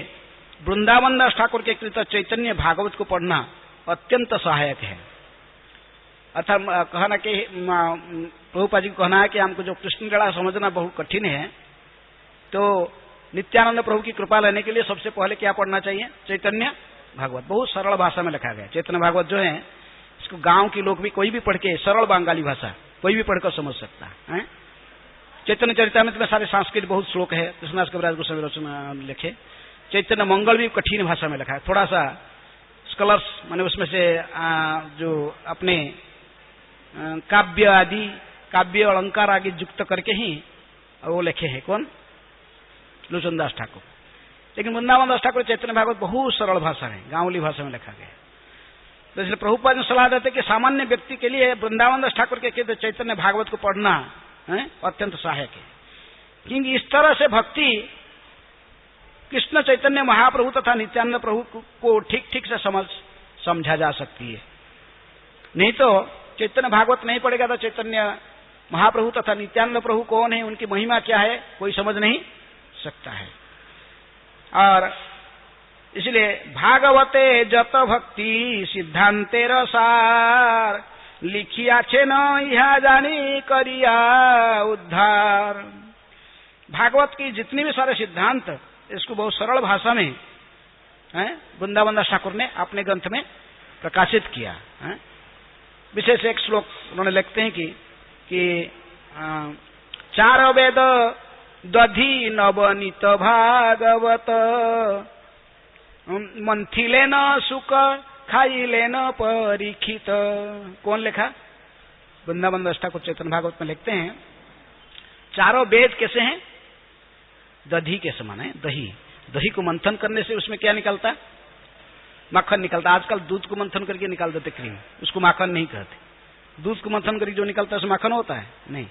वृंदावन दास ठाकुर के कृत चैतन्य भागवत को पढ़ना अत्यंत सहायक है। अर्थात कहना कि प्रभुपाद जी को कहना है कि हमको जो कृष्ण लीला समझना बहुत कठिन है, तो नित्यानंद प्रभु की कृपा लेने के लिए सबसे पहले क्या पढ़ना चाहिए? चैतन्य भागवत। बहुत सरल भाषा में लिखा गया। चैतन्य भागवत जो है इसको गांव के लोग भी कोई भी पढ़ के, सरल बंगाली भाषा कोई भी पढ़कर समझ सकता है। चैतन्य चरितामृत में सारे संस्कृत बहुत श्लोक है, कृष्णदास कविराज गोस्वामी रचना लिखे। चैतन्य मंगल भी कठिन भाषा में लिखा है, थोड़ा सा स्कॉलर्स माने उसमें से जो अपने काव्य आदि काव्य अलंकार आदि युक्त करके ही वो लिखे हैं। कौन? लोचन दास ठाकुर। लेकिन वृंदावन दास ठाकुर चैतन्य भागवत बहुत सरल भाषा है, गांवली भाषा में लिखा गया। तो इसलिए प्रभुपाद ने सलाह देते कि सामान्य व्यक्ति के लिए वृंदावन दास ठाकुर के चैतन्य भागवत को पढ़ना अत्यंत सहायक है, क्योंकि इस तरह से भक्ति कृष्ण चैतन्य महाप्रभु तथा नित्यानंद प्रभु को ठीक ठीक से समझा जा सकती है। नहीं तो चैतन्य भागवत नहीं पड़ेगा तो चैतन्य महाप्रभु तथा नित्यानंद प्रभु कौन है, उनकी महिमा क्या है, कोई समझ नहीं सकता है। और इसलिए भागवते जत भक्ति सिद्धांते रसार लिखिया छे न यह जानी करिया उद्धार। भागवत की जितनी भी सारे सिद्धांत, इसको बहुत सरल भाषा में वृंदावन दास ठाकुर ने अपने ग्रंथ में प्रकाशित किया है। विशेष एक श्लोक उन्होंने लिखते हैं कि चार वेद दधि नवनीत भागवत मंथिले न सुख खाइले न परीक्षित। कौन लिखा? वृंदावन दास ठाकुर चैतन्य भागवत में लिखते हैं चारों वेद कैसे हैं? दधी के समान है। दही, दही को मंथन करने से उसमें क्या निकलता? माखन निकलता। आजकल दूध को मंथन करके निकाल देते क्रीम, उसको माखन नहीं कहते। दूध को मंथन करके जो निकलता है उसमें माखन होता है? नहीं।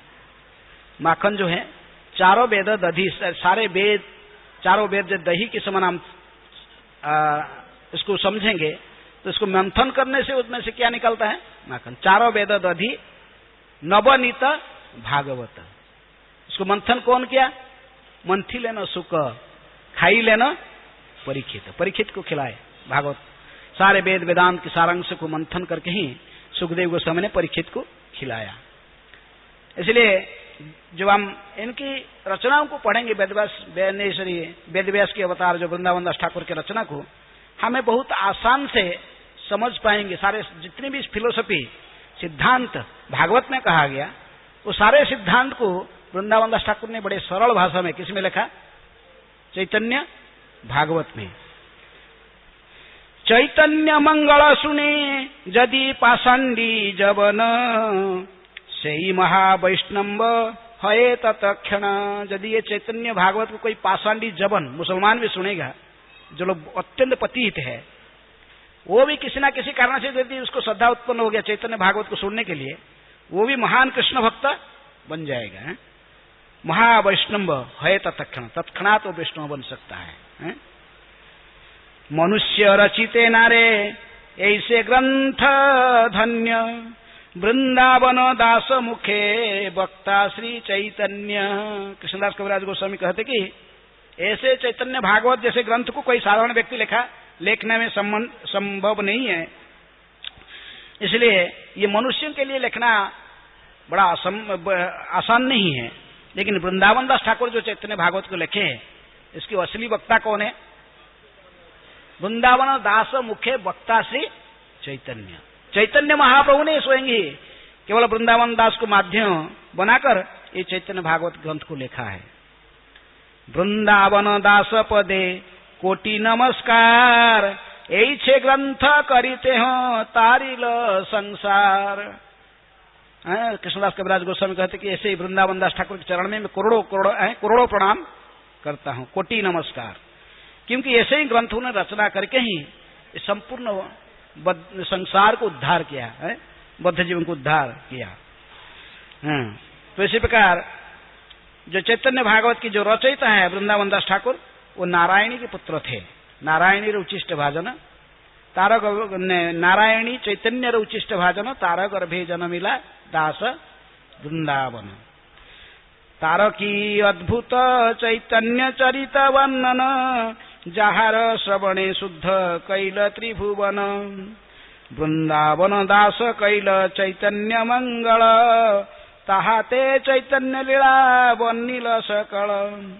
माखन जो है चारों वेद दधी, सारे वेद चारों वेद जो दही के समान हम इसको समझेंगे तो इसको मंथन करने से उसमें से क्या निकलता है? माखन। चारों वेद दधी नवनीत भागवत। इसको मंथन कौन किया? मंथी लेना सुख खाई लेना परीक्षित। परीक्षित को खिलाए भागवत। सारे वेद वेदांत के सारांश को मंथन करके ही सुखदेव गोस्वामी ने परीक्षित को खिलाया। इसलिए जब हम इनकी रचनाओं को पढ़ेंगे, वेदव्यास के अवतार जो वृंदावन दास ठाकुर की रचना को, हमें बहुत आसान से समझ पाएंगे। सारे जितनी भी फिलोसफी सिद्धांत भागवत में कहा गया, वो सारे सिद्धांत को वृंदावन दास ठाकुर ने बड़े सरल भाषा में किसमें लिखा? चैतन्य भागवत में। चैतन्य मंगल सुने यदि पाषांडी जबन सही महावैष्णव है तत्क्षण। यदि ये चैतन्य भागवत को कोई पाषांडी जबन मुसलमान भी सुनेगा, जो लोग अत्यंत पतित है, वो भी किसी न किसी कारण से यदि उसको श्रद्धा उत्पन्न हो गया चैतन्य भागवत को सुनने के लिए, वो भी महान कृष्ण भक्त बन जाएगा। महावैष्णव है तत्क्षण, तत्क्षणात तो वैष्णव बन सकता है। मनुष्य रचिते नारे ऐसे ग्रंथ धन्य वृंदावन दास मुखे वक्ता श्री चैतन्य। कृष्णदास कविराज गोस्वामी कहते कि ऐसे चैतन्य भागवत जैसे ग्रंथ को कोई साधारण व्यक्ति लेखने में संभव नहीं है। इसलिए ये मनुष्यों के लिए लिखना बड़ा आसान नहीं है। लेकिन वृंदावन दास ठाकुर जो चैतन्य भागवत को लिखे हैं, इसकी असली वक्ता कौन है? वृंदावन दास मुखे वक्ता श्री चैतन्य। चैतन्य महाप्रभु ने स्वयं ही केवल वृंदावन दास को माध्यम बनाकर ये चैतन्य भागवत ग्रंथ को लिखा है। वृंदावन दास पदे कोटि नमस्कार ऐसे ग्रंथ करिते हो तारिल संसार। कृष्णदास कविराज गोस्वामी कहते कि ऐसे वृंदावन दास ठाकुर के चरण में मैं करोड़ों प्रणाम करता हूं, कोटि नमस्कार। क्योंकि ऐसे ही ग्रंथों ने रचना करके ही संपूर्ण संसार को उद्धार किया है, बद्ध जीवन को उद्धार किया। तो इसी प्रकार जो चैतन्य भागवत की जो रचयिता है वृंदावन दास ठाकुर, वो नारायणी के पुत्र थे। नारायणी उचिष्ट भाजन नारायणी चैतन्य उचिष्ट भाजन तार गर्भे जन्मिला दास वृंदावन। तारकी अद्भुत चैतन्य चरित वर्णन जाहार श्रवणे शुद्ध कैल त्रिभुवन। वृंदावन दास कैल चैतन्य मंगल ताहाते चैतन्य लीला बन्नील सकल।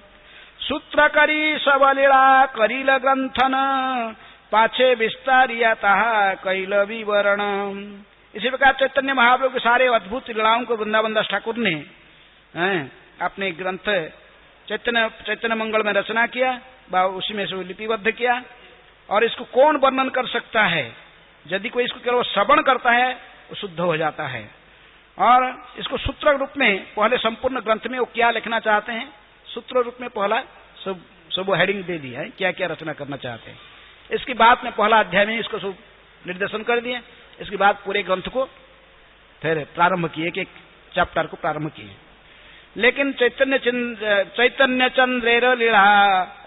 सूत्र करी सब लीला करिल ग्रंथन पाछे विस्तारिया ताहा कैल विवरण। इसी प्रकार चैतन्य महाप्रभु के सारे अद्भुत लीलाओं को वृंदावन दास ठाकुर ने आपने ग्रंथ चैतन्य मंगल में रचना किया, उसी में से लिपिबद्ध किया। और इसको कौन वर्णन कर सकता है? यदि कोई इसको केवल श्रवण करता है वो शुद्ध हो जाता है। और इसको सूत्र रूप में पहले संपूर्ण ग्रंथ में वो क्या लिखना चाहते हैं, सूत्र रूप में पहला सब हेडिंग दे दिया है, क्या क्या रचना करना चाहते हैं। इसके बाद में पहला अध्याय में इसको सब निर्देशन कर दिए। इसके बाद पूरे ग्रंथ को फिर प्रारंभ किए, एक चैप्टर को प्रारंभ किए। लेकिन चैतन्य चंद्रेर लीला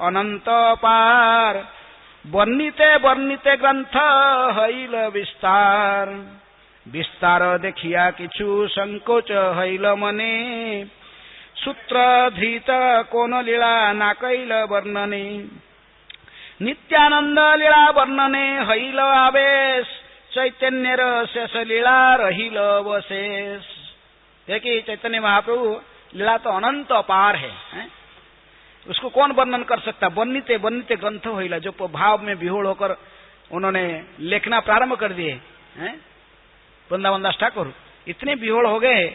अनंत पार, वर्णिते ग्रंथ हईल विस्तार, विस्तार देखिया किछु संकोच हईल मने, सूत्र धृत कोन लीला ना कैल वर्णने, नित्यानंद लीला वर्णने हईल आवेश, चैतन्य शेष लीला रहिल वशेष। देखिए चैतन्य महाप्रभु लीला तो अनंत अपार है, उसको कौन वर्णन कर सकता। वर्णिते ग्रंथ होइला, जो भाव में विहोड़ होकर उन्होंने लेखना प्रारंभ कर दिए हैं। वृंदावन दास ठाकुर इतने विहोड़ हो गए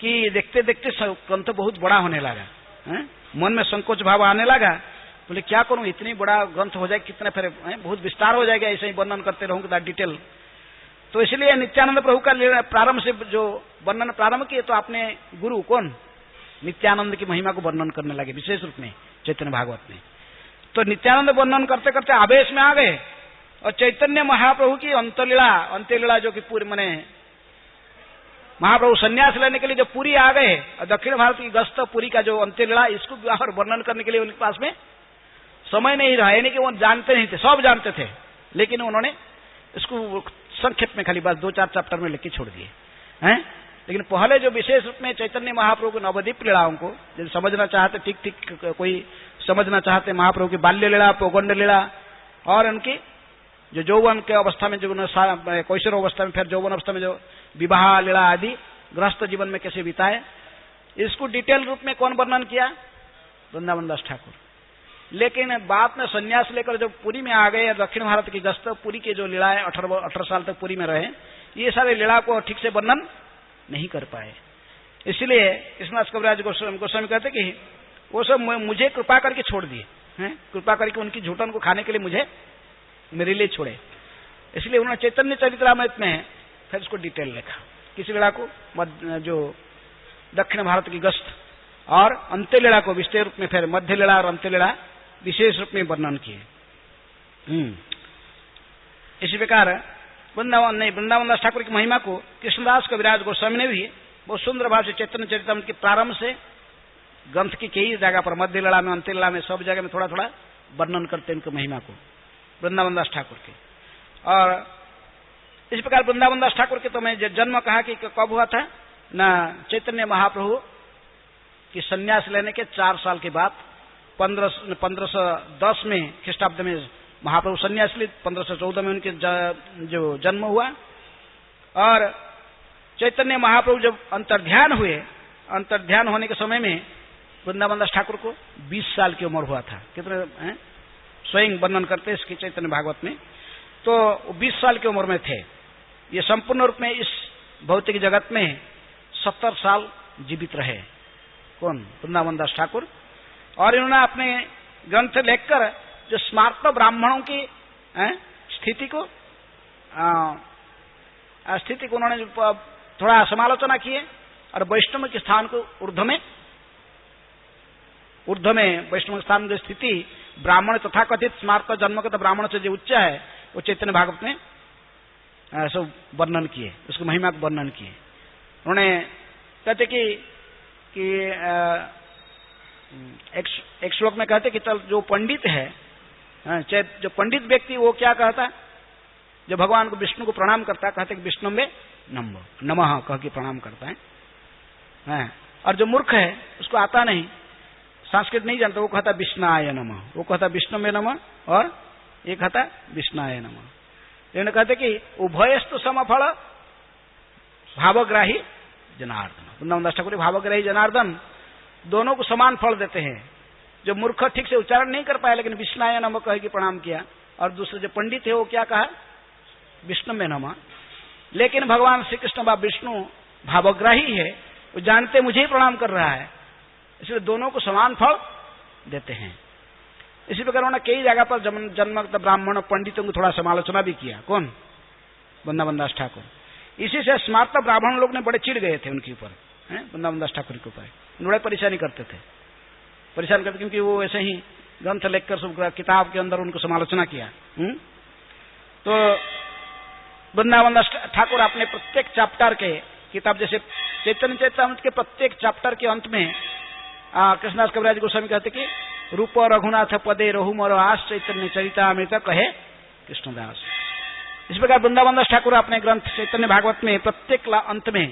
कि देखते देखते ग्रंथ बहुत बड़ा होने लगा है? मन में संकोच भाव आने लगा। बोले क्या करूं, इतनी बड़ा ग्रंथ हो जाए, कितना फिर बहुत विस्तार हो जाएगा, ऐसे ही वर्णन करते रहूंगा डिटेल। तो इसलिए नित्यानंद प्रभु का प्रारंभ से जो वर्णन प्रारंभ किए, तो आपने गुरु कौन नित्यानंद की महिमा को वर्णन करने लगे विशेष रूप में चैतन्य भागवत में। तो नित्यानंद वर्णन करते करते आवेश में आ गए और चैतन्य महाप्रभु की अंत्यलीला जो कि पूरी मने महाप्रभु संन्यास लेने के लिए जो पूरी आ गए, और दक्षिण भारत की गस्त पुरी का जो अंत्यलीला, इसको और वर्णन करने के लिए उनके पास में समय नहीं रहा। यानी कि वो जानते नहीं थे, सब जानते थे, लेकिन उन्होंने इसको संक्षेप में खाली बस 2-4 चैप्टर में लिख के छोड़ दिए हैं। लेकिन पहले जो विशेष रूप में चैतन्य महाप्रभु को नवद्वीप लीलाओं को जब समझना चाहते, ठीक कोई समझना चाहते, महाप्रभु की बाल्य लीला, पौगंड लीला, और उनकी जो यौवन के अवस्था में, जो कैशोर अवस्था में, फिर यौवन अवस्था में जो विवाह लीला आदि गृहस्थ जीवन में कैसे बिताए, इसको डिटेल रूप में कौन वर्णन किया? वृंदावन दास ठाकुर। लेकिन बाद में संन्यास लेकर जब पुरी में आ गए, दक्षिण भारत की गस्त पुरी के जो लीलाएं 18 साल तक पुरी में रहे, ये सारे लीला को ठीक से वर्णन नहीं कर पाए। इसलिए कृष्णदास कविराज गोस्वामी कहते कि वो सब मुझे कृपा करके छोड़ दिए हैं, कृपा करके उनकी झूठन को खाने के लिए मुझे मेरे लिए छोड़े। इसलिए उन्होंने चैतन्य चरितमृत में फिर इसको डिटेल लिखा, किसी लीला को, जो दक्षिण भारत की गस्त, और अंत्य लीला को विशेष रूप में, फिर मध्य लीला और अंत्य लीला विशेष रूप में वर्णन किए। इसी प्रकार वृंदावन दास ठाकुर की महिमा को कृष्णदास कविराज गोस्वामी ने भी बहुत सुंदर भाव से चैतन्य चरितमृत के प्रारंभ से ग्रंथ की कई जगह पर, मध्य लीला में, अंत्य लीला में, सब जगह में थोड़ा थोड़ा वर्णन करते हैं उनकी महिमा को, वृंदावन दास ठाकुर के। और इस प्रकार वृंदावन दास ठाकुर के तो मैं जन्म कहा कि कब हुआ था ना, चैतन्य महाप्रभु की संन्यास लेने के 4 साल के बाद 1510 में ख्रीष्टाब्द में महाप्रभु संन्यास ली, 1514 में उनके जो जन्म हुआ। और चैतन्य महाप्रभु जब अंतर्ध्यान हुए, अंतर्ध्यान होने के समय में वृंदावन दास ठाकुर को 20 साल की उम्र हुआ था। कितने स्वयं वर्णन करते हैं इसके चैतन्य भागवत में। तो 20 साल की उम्र में थे। ये संपूर्ण रूप में इस भौतिक जगत में 70 साल जीवित रहे। कौन? वृंदावन दास ठाकुर। और इन्होंने अपने ग्रंथ लिखकर जो स्मार्त ब्राह्मणों की स्थिति को उन्होंने थोड़ा समालोचना किए, और वैष्णव के स्थान को ऊर्ध्व में वैष्णव स्थान की स्थिति ब्राह्मण तथा कथित स्मार्त जन्म के तो ब्राह्मण से जो उच्च है, वो चैतन्य भागवत में सब वर्णन किए, उसकी महिमा को वर्णन किए। उन्होंने कहते कि एक श्लोक में कहते कि जो पंडित है, जो पंडित व्यक्ति, वो क्या कहता, जो भगवान को विष्णु को प्रणाम करता है, कहते कि विष्णु में नमः कह के प्रणाम करता है। और जो मूर्ख है, उसको आता नहीं, संस्कृत नहीं जानता, वो कहता विष्णाय नमः, वो कहता विष्णु में नमः, और ये कहता विष्णाय नमः। इन्होंने कहते कि उभयस्तु समफल भावग्राही जनार्दन। वृंदावन दास ठाकुर भावग्राही जनार्दन दोनों को समान फल देते हैं। जो मूर्ख ठीक से उच्चारण नहीं कर पाया, लेकिन विष्णाय नमः कह के प्रणाम किया, और दूसरे जो पंडित है वो क्या कहा, विष्णु में नमः। लेकिन भगवान श्री कृष्ण विष्णु भावग्राही है, वो जानते मुझे ही प्रणाम कर रहा है, इसलिए दोनों को समान फल देते हैं। इसी प्रकार उन्होंने कई जगह पर जन्मत ब्राह्मण पंडितों को थोड़ा समालोचना भी किया। कौन? वृंदावन दास ठाकुर। इसी से स्मार्त ब्राह्मण लोग ने बड़े चिढ़ गए थे उनके ऊपर, वृंदावन दास ठाकुर के ऊपर, बड़े परेशानी करते थे, क्योंकि वो ऐसे ही ग्रंथ लेकर सब किताब के अंदर उनको समालोचना किया। तो वृंदावन दास ठाकुर अपने प्रत्येक चैप्टर के किताब, जैसे चैतन्य चरितामृत के प्रत्येक चैप्टर के अंत में कृष्णदास कविराज गोस्वामी कहते कि रूप रघुनाथ पदे रहु मोर आस चैतन्य चरितामृत कहे कृष्णदास। इस प्रकार वृंदावन दास ठाकुर अपने ग्रंथ चैतन्य भागवत में प्रत्येक अंत में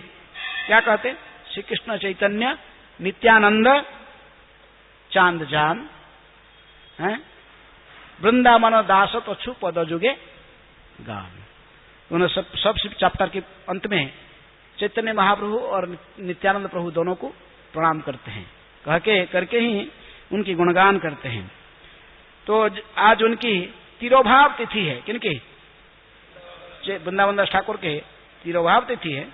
क्या कहते? श्री कृष्ण चैतन्य नित्यानंद चांद जान वृंदावन दास तछु पद जुगे गान। उन्होंने सब चैप्टर के अंत में चैतन्य महाप्रभु और नित्यानंद प्रभु दोनों को प्रणाम करते हैं, करके ही उनकी गुणगान करते हैं। तो आज उनकी तिरोभाव तिथि है। किनकी? वृंदावन दास ठाकुर के तिरोभाव तिथि है।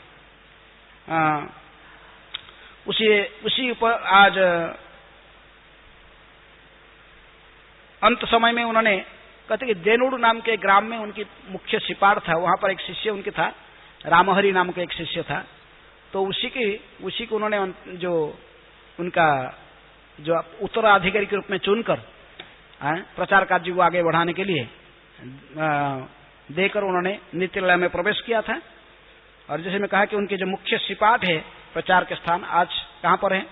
उसी ऊपर आज अंत समय में उन्होंने कहते कि देनुड़ नाम के ग्राम में उनकी मुख्य सिपाड़ था, वहां पर एक शिष्य उनके था, रामहरि नाम का एक शिष्य था। तो उसी को उन्होंने जो उनका जो उत्तराधिकारी के रूप में चुनकर प्रचार कार्य को आगे बढ़ाने के लिए देकर उन्होंने नित्यालय में प्रवेश किया था। और जैसे मैं कहा कि उनके जो मुख्य सिपाट है प्रचार के स्थान आज कहां पर है?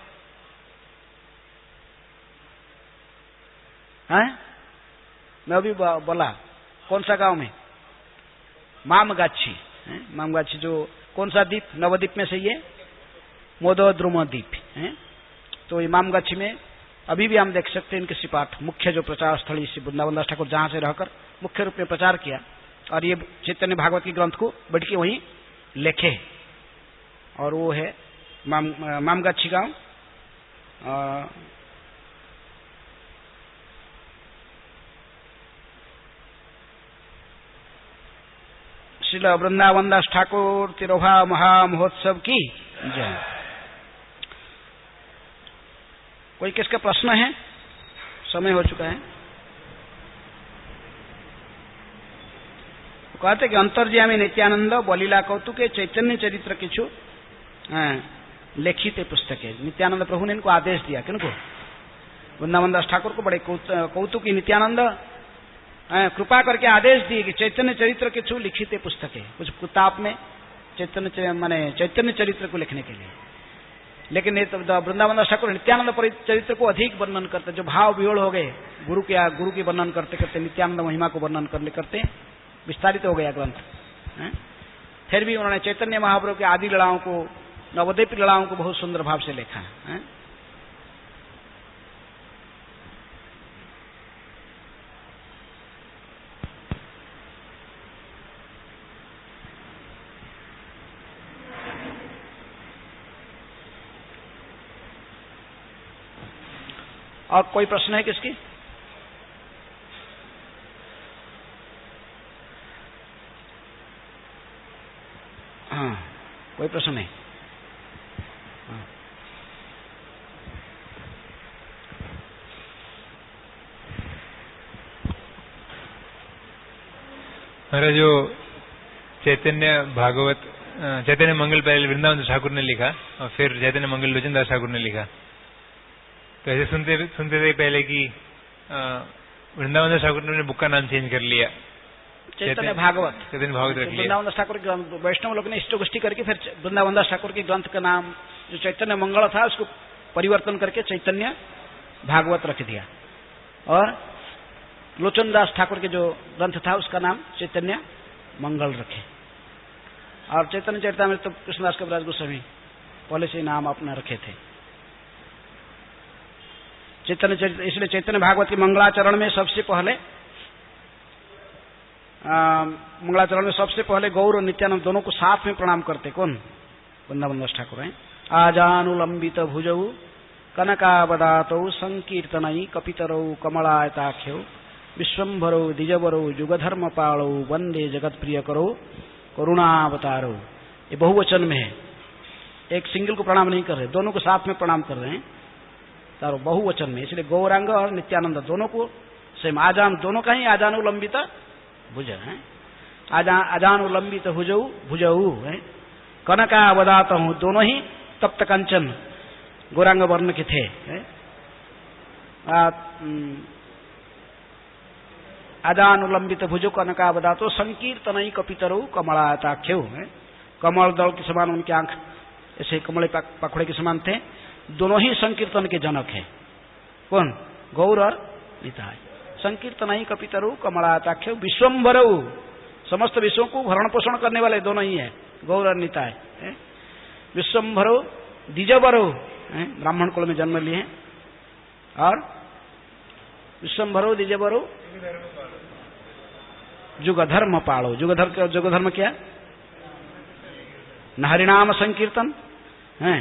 मैं अभी बोला कौन सा गांव में? मामगाछी। मामगाछी जो कौन सा द्वीप? नवद्वीप में से ये मोदोद्रुम द्वीप है। तो ये मामगाछी में अभी भी हम देख सकते हैं इनके सिपाट, मुख्य जो प्रचार स्थली श्री वृंदावन दास ठाकुर जहां से रहकर मुख्य रूप में प्रचार किया और ये चैतन्य भागवत की ग्रंथ को बैठ के वहीं लिखे, और वो है मामगाछी गांव। श्री वृंदावन दास ठाकुर तिरोभाव महामहोत्सव की जय। कोई किसका प्रश्न है? समय हो चुका है। तो कहते कि अंतर्यामी नित्यानंद बलिला कौतुके चैतन्य चरित्र किछु लिखित पुस्तक है। नित्यानंद प्रभु ने इनको आदेश दिया, किनको? वृंदावन दास ठाकुर को बड़े कौतुकी नित्यानंद कृपा करके आदेश दिए कि चैतन्य चरित्र किछु लिखित पुस्तक है, कुछ किताब में चैतन्य चरित्र को लिखने के लिए। लेकिन वृंदावन दास ठाकुर नित्यानंद चरित्र को अधिक वर्णन करते, जो भाव विहोड़ हो गए गुरु की वर्णन करते करते नित्यानंद महिमा को वर्णन करते विस्तारित हो गया ग्रंथ। फिर भी उन्होंने चैतन्य महाप्रभु के आदि लड़ाओं को, नवद्वीप लड़ाओं को बहुत सुंदर भाव से लिखा है। और कोई प्रश्न है किसकी? हाँ, कोई प्रश्न नहीं। हाँ। हमारा जो चैतन्य भागवत चैतन्य मंगल पहले वृंदावन दास ठाकुर ने लिखा और फिर चैतन्य मंगल लोचन दास ठाकुर ने लिखा। तो ऐसे सुनते थे पहले कि वृंदावन दास ठाकुर ने बुक का नाम चेंज कर लिया, चैतन्य भागवत रख लिया। वृंदावन दास ठाकुर वैष्णव लोग ने इष्टगोष्ठी करके फिर वृंदावन दास ठाकुर के ग्रंथ का नाम जो चैतन्य मंगल था उसको परिवर्तन करके चैतन्य भागवत रख दिया, और लोचन दास ठाकुर के जो ग्रंथ था उसका नाम चैतन्य मंगल रखे। और चैतन्य चरितामृत तो कृष्णदास कविराज गोस्वामी पहले से नाम अपना रखे थे चैतन्य चरित्र। इसलिए चैतन्य भागवत के मंगलाचरण में सबसे पहले गौर और नित्यानंद दोनों को साथ में प्रणाम करते। कौन? वृंदावन दास ठाकुर हैं। आजानुलंबित भुजौ कनकावदातौ संकीर्तनई कपितरौ कमलायताख्यौ विश्वम्भरौ द्विजवरौ युगधर्म पालौ वंदे जगत प्रिय करो करुणावतारो। ये बहुवचन में है, एक सिंगल को प्रणाम नहीं कर रहे, दोनों को साथ में प्रणाम कर रहे हैं। तारो बहुवचन में, इसलिए गौरांग और नित्यानंद दोनों को सेम, आजान दोनों का ही आजानुलंबित भुज है, आजानुलंबित भुजऊ है। कनकावदात हूं, दोनों ही तप्त कंचन गौरांग वर्ण के थे। आजानुलंबित भुजो कनकावदातो संकीर्तनई कपितरऊ कमलाताख्यऊ है। कमल दल के समान उनकी आंख ऐसे कमल पखड़े के समान थे। दोनों ही संकीर्तन के जनक है। कौन? गौर और निताय। संकीर्तनई कपितरऊ कमलाताख्यऊ विश्वम्भरऊ, समस्त विश्वों को भरण पोषण करने वाले दोनों ही है, गौर और निताय। विश्वम्भरो द्विजबरो, ब्राह्मण कुल में जन्म लिए, और विश्वम्भरो द्विजबरो जुगधर्म पालो। जुगधर्म क्या? न हरिनाम संकीर्तन है,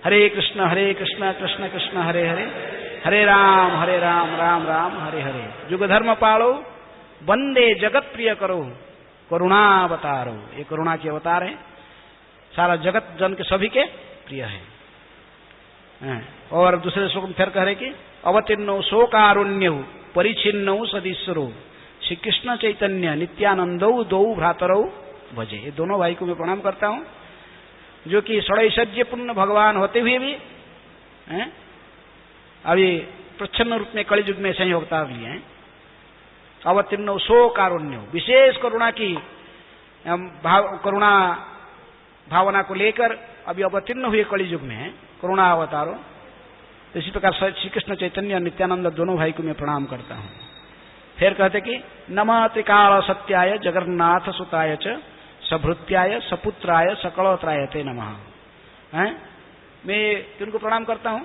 हरे कृष्ण कृष्ण कृष्ण हरे हरे, हरे राम राम राम हरे हरे। जुगधर्म पालो वंदे जगत प्रिय करो, करुणावतारो, ये करुणा के अवतार है, सारा जगत जन के सभी के प्रिय है। और दूसरे श्लोक में फिर कह रहे कि अवतीर्णो शोकारुण्यौ परिचिन्नौ सदीश्वरो श्री कृष्ण चैतन्य नित्यानंदौ दौ भ्रातरौ भजे। ये दोनों भाई को मैं प्रणाम करता हूं, जो कि षड़ैश्वर्य पूर्ण भगवान होते हुए भी अभी प्रच्छन्न रूप में कलयुग में संयोग अवतार लिए हैं। अवतीर्णो शोकारुण्यौ, विशेष करुणा की करुणा भावना को लेकर अभी अवतीर्ण हुए कलयुग में है, करुणा अवतारो। तो इसी प्रकार श्री कृष्ण चैतन्य और नित्यानंद दोनों भाई को मैं प्रणाम करता हूं। फिर कहते कि नमः त्रिकाल सत्याय जगन्नाथ सुताय च सभृत्याय सपुत्राय सकलत्रायते नमः। मैं किनको प्रणाम करता हूं?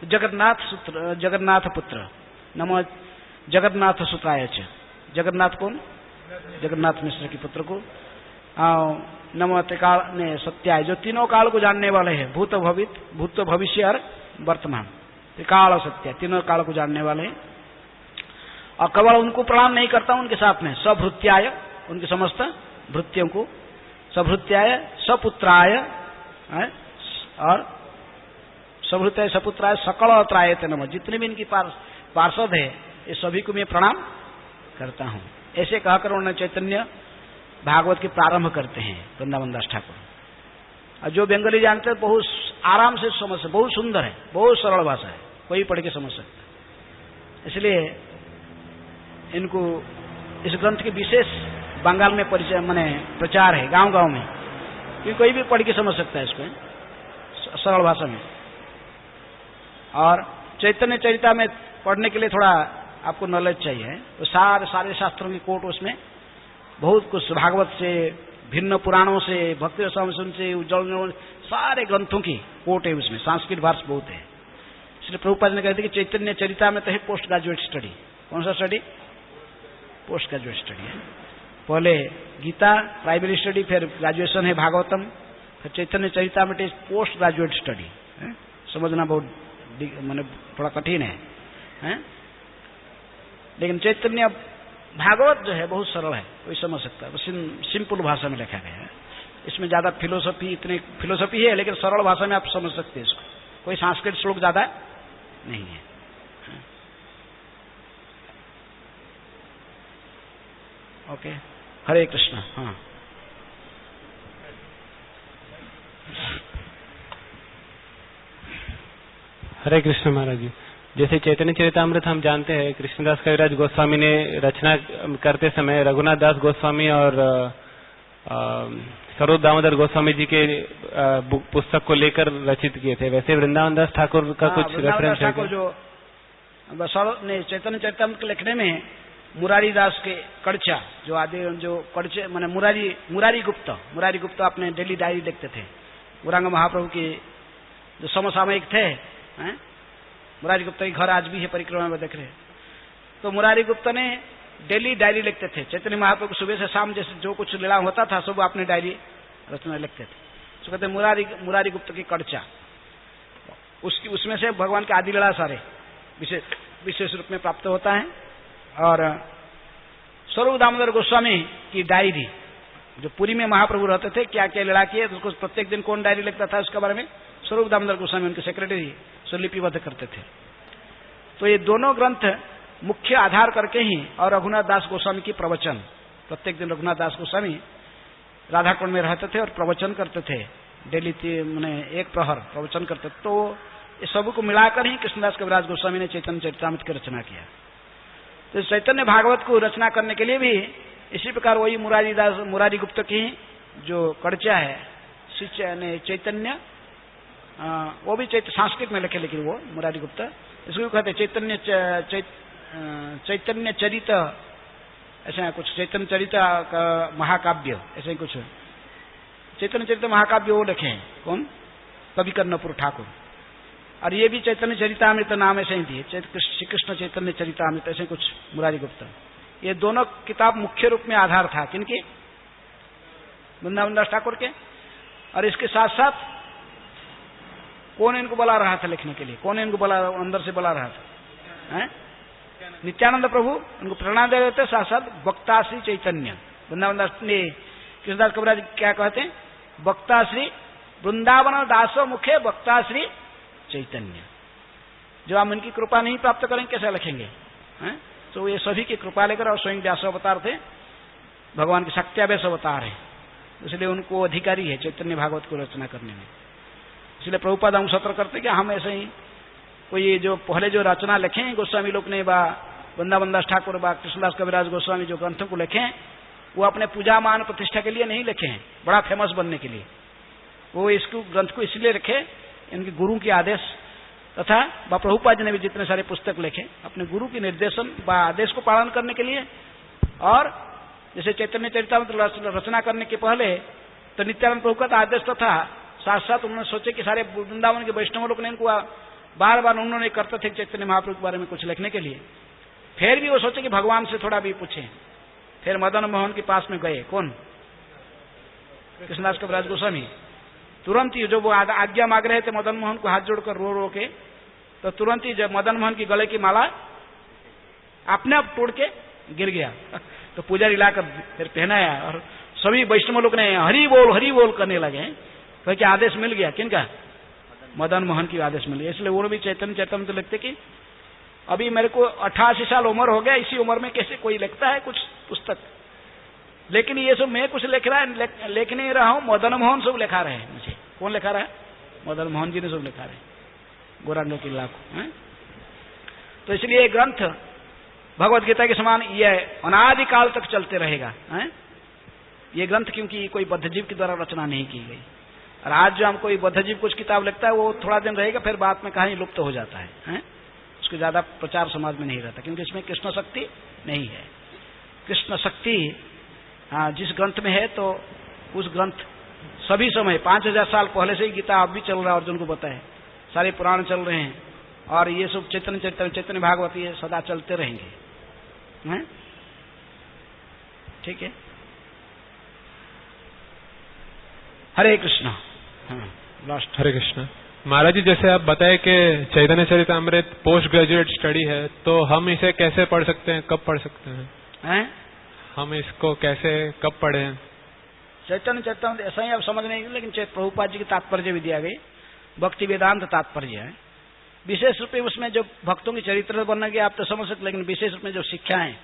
जगन्नाथ पुत्र, नमः जगन्नाथ सुताय च। जगन्नाथ कौन? जगन्नाथ मिश्र के पुत्र को। नमः त्रिकाल ने सत्याय, जो तीनों काल को जानने वाले हैं, भूत भविष्य और वर्तमान। त्रिकाल सत्य, तीनों काल को जानने वाले हैं। और केवल उनको प्रणाम नहीं करता हूं, उनके साथ में सभृत्याय, उनके समस्त भृत्यों को, सभृत्याय सपुत्राय, और सभृत्याय सपुत्राय सकलत्रायते नमः। जितने भी इनकी पार्षद है, ये सभी को मैं प्रणाम करता हूं। ऐसे कहकर उन्होंने चैतन्य भागवत के प्रारंभ करते हैं वृंदावन दास ठाकुर। और जो बंगाली जानते हैं बहुत आराम से समझ सकते, बहुत सुंदर है, बहुत सरल भाषा है, कोई पढ़ के समझ सकता। इसलिए इनको इस ग्रंथ के विशेष बंगाल में परिचय माने प्रचार है, गांव गांव में, क्योंकि कोई भी पढ़ के समझ सकता है इसको सरल भाषा में। और चैतन्य चरिता में पढ़ने के लिए थोड़ा आपको नॉलेज चाहिए। तो सारे शास्त्रों की कोट उसमें बहुत कुछ, भागवत से, भिन्न पुराणों से, भक्ति रसामृत से, उज्जवल, सारे ग्रंथों की कोट है उसमें। संस्कृत भाषा बहुत है। इसलिए प्रभुपाद ने कहते कि चैतन्य चरिता में तो है पोस्ट ग्रेजुएट स्टडी। कौन सा स्टडी? पोस्ट ग्रेजुएट स्टडी है। पहले गीता प्राइमरी स्टडी, फिर ग्रेजुएशन है भागवतम, फिर चैतन्य चरिता में पोस्ट ग्रेजुएट स्टडी। समझना बहुत माने थोड़ा कठिन है, लेकिन चैतन्य भागवत जो है बहुत सरल है, कोई समझ सकता है, सिंपल भाषा में लिखा गया है। इसमें ज्यादा इतने फिलोसफी है, लेकिन सरल भाषा में आप समझ सकते हैं इसको। कोई संस्कृत श्लोक ज्यादा नहीं है। ओके, हरे कृष्ण। हाँ, हरे कृष्ण महाराज जी। जैसे चैतन्य चरितामृत हम जानते हैं, कृष्णदास कविराज गोस्वामी ने रचना करते समय रघुनाथ दास गोस्वामी और स्वरूप दामोदर गोस्वामी जी के पुस्तक को लेकर रचित किए थे। वैसे वृंदावन दास ठाकुर का कुछ रेफरेंस है क्या? जो चैतन्य चरितामृत के लिखने में मुरारी दास के कड़चा, जो आदि जो कड़चे माने मुरारी गुप्त अपने डेली डायरी लिखते थे। गौरांग महाप्रभु के जो समसामयिक थे, मुरारी गुप्ता के घर आज भी है, परिक्रमा में देख रहे। तो मुरारी गुप्ता ने डेली डायरी लिखते थे। चैतन्य महाप्रभु को सुबह से शाम जैसे जो कुछ लीला होता था सब अपने डायरी रचना लिखते थे। तो कहते मुरारी गुप्त की कड़चा, उसमें से भगवान के आदि लीला सारे विशेष रूप में प्राप्त होता है। और स्वरूप दामोदर गोस्वामी की डायरी, जो पुरी में महाप्रभु रहते थे, क्या क्या लीला किए, तो उसको प्रत्येक दिन कौन डायरी लिखता था उसके बारे में स्वरूप दामोदर गोस्वामी, उनके सेक्रेटरी, लिपिबद्ध करते थे। तो ये दोनों ग्रंथ मुख्य आधार करके ही, और रघुनाथ दास गोस्वामी की प्रवचन, प्रत्येक दिन रघुनाथ दास गोस्वामी राधाकुंड में रहते थे और प्रवचन करते थे, डेली मैंने एक प्रहर प्रवचन करते थे। तो ये सब को मिलाकर ही कृष्णदास कविराज गोस्वामी ने चैतन्य चरितामृत की रचना किया। तो चैतन्य भागवत को रचना करने के लिए भी इसी प्रकार वही मुरारी गुप्त की जो कड़चा है चैतन्य, वो भी संस्कृत में लिखे, लेकिन वो मुरारी गुप्त इसको कहते चैतन्य चरित, ऐसा कुछ चैतन्य चरित का महाकाव्य, ऐसे ही कुछ चैतन्य चरित महाकाव्य वो लिखे हैं। कौन? कवि कर्णपुर ठाकुर। और ये भी चैतन्य चरितामृत नाम ऐसे ही दिए, श्री कृष्ण चैतन्य चरितामृत, ऐसे कुछ मुरारी गुप्ता। ये दोनों किताब मुख्य रूप में आधार था किनके? वृंदावन दास ठाकुर के। और इसके साथ साथ कौन इनको बुला रहा था लिखने के लिए? कौन इनको बुला, अंदर से बुला रहा था? हैं? नित्यानंद प्रभु इनको प्रेरणा दे रहे थे, साथ साथ वक्ता श्री चैतन्य। वृंदावन दास ने कृष्णदास कविराज क्या कहते हैं? वक्ता श्री वृंदावन दासो मुखे वक्ता श्री चैतन्य। जो हम इनकी कृपा नहीं प्राप्त करेंगे कैसे लिखेंगे? हैं? तो ये सभी की कृपा लेकर, और स्वयं व्यास अवतार थे, भगवान के शक्त्यावेश अवतार है, इसलिए उनको अधिकारी है चैतन्य भागवत को रचना करने में। इसलिए प्रभुपाद हम सत्र करते कि हम ऐसे ही कोई जो पहले जो रचना लिखे गोस्वामी लोग ने, बा वृंदावन दास ठाकुर, बा कृष्णदास कविराज गोस्वामी जो ग्रंथों को लिखे वो अपने पूजा मान प्रतिष्ठा के लिए नहीं लिखे हैं, बड़ा फेमस बनने के लिए। वो इसको ग्रंथ को इसलिए लिखे, इनके गुरु के आदेश तथा बा प्रभुपाद जी ने भी जितने सारे पुस्तक लिखे अपने गुरु के निर्देशन व आदेश को पालन करने के लिए। और जैसे चैतन्य चरितामृत रचना करने के पहले तो नित्यानंद प्रभु का आदेश तो था, साथ साथ उन्होंने सोचे कि सारे वृंदावन के वैष्णव लोग ने इनको बार बार उन्होंने करते थे चैतन्य महाप्रभु के बारे में कुछ लिखने के लिए। फिर भी वो सोचे कि भगवान से थोड़ा भी पूछे। फिर मदन मोहन के पास में गए, कौन? कृष्णदास कविराज गोस्वामी। तुरंत ही जो वो आज्ञा मांग रहे थे मदन मोहन को हाथ जोड़कर रो रो के, तो तुरंत ही जब मदन मोहन की गले की माला अपने आप तोड़ के गिर गया, तो पुजारी लाकर फिर पहनाया और सभी वैष्णव लोग ने हरि बोल करने लगे, क्योंकि आदेश मिल गया। किनका? मदन मोहन की आदेश मिल गया। इसलिए वो भी चैतन्य चरितामृत लिखते कि अभी मेरे को 88 साल उम्र हो गया, इसी उम्र में कैसे कोई लिखता है कुछ पुस्तक, लेकिन ये सब मैं कुछ लिख नहीं रहा हूं, मदन मोहन सब लिखा रहे हैं मुझे। कौन लिखा रहा है? मदन मोहन जी ने सब लिखा रहे, गौरांग की लाखों। तो इसलिए ये ग्रंथ भगवत गीता के समान ये अनादिकाल तक चलते रहेगा। ये ग्रंथ क्योंकि कोई बद्धजीव के द्वारा रचना नहीं की गई। और आज जो हम कोई बद्धजीव कुछ किताब लिखता है वो थोड़ा दिन रहेगा, फिर बाद में कहीं लुप्त हो जाता है। उसके ज्यादा प्रचार समाज में नहीं रहता, क्योंकि इसमें कृष्ण शक्ति नहीं है। कृष्ण शक्ति जिस ग्रंथ में है, तो उस ग्रंथ सभी समय 5000 साल पहले से ही गीता अब भी चल रहा है, अर्जुन को पता है, सारे पुराण चल रहे हैं, और ये सब चैतन्य चरित्र चैतन्य भागवत ये सदा चलते रहेंगे। ठीक है। हरे कृष्ण। लास्ट। हरे कृष्ण। महाराज जी, जैसे आप बताए कि चैतन्य चरितामृत पोस्ट ग्रेजुएट स्टडी है, तो हम इसे कैसे पढ़ सकते हैं, कब पढ़ सकते हैं? हम इसको कैसे कब पढ़ें? चैतन्य चरितामृत ऐसा ही आप समझ नहीं, लेकिन प्रभुपाद जी की तात्पर्य भी दिया गई, भक्ति वेदांत तात्पर्य है। विशेष रूप में उसमें जो भक्तों की चरित्र वर्णन की आप तो समझ सकते, लेकिन विशेष रूप में जो शिक्षाएं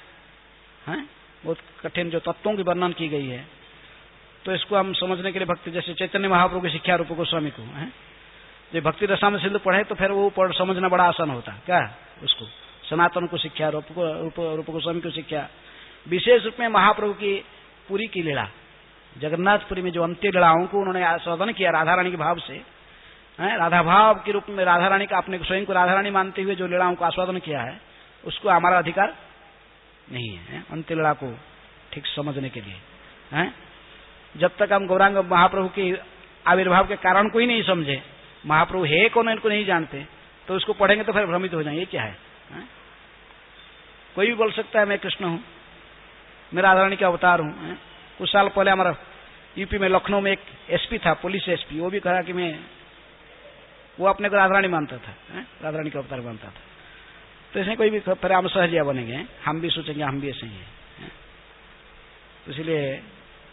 हैं बहुत कठिन, जो तत्वों की वर्णन की गई है, तो इसको हम समझने के लिए भक्ति, जैसे चैतन्य महाप्रभु की शिक्षा रूप गोस्वामी को जो भक्ति रसामृत सिंधु पढ़े तो फिर वो समझना बड़ा आसान होता क्या उसको। सनातन को शिक्षा, रूप गोस्वामी को शिक्षा, विशेष रूप में महाप्रभु की पूरी की लीला, जगन्नाथपुरी में जो अंत्य लीलाओं को उन्होंने आस्वादन किया राधा रानी के भाव से, राधा भाव के रूप में राधा रानी का अपने स्वयं को राधा रानी मानते हुए जो लीलाओं को आस्वादन किया है, उसको हमारा अधिकार नहीं है अंत्य लीला को ठीक समझने के लिए। जब तक हम गौरांग महाप्रभु के आविर्भाव के कारण को ही नहीं समझे, महाप्रभु है कौन इनको नहीं जानते, तो उसको पढ़ेंगे तो फिर भ्रमित हो जाएंगे। ये क्या है? कोई भी बोल सकता है मैं कृष्ण हूं, मैं राधा रानी का अवतार हूं। कुछ साल पहले हमारा यूपी में लखनऊ में एक एसपी था, पुलिस एसपी, वो भी कहा कि वो अपने को राधा रानी मानता था, राधा रानी का अवतार मानता था। तो इसमें कोई भी फिर हम सहजिया बनेंगे, हम भी सोचेंगे हम भी ऐसे ही हैं। तो इसलिए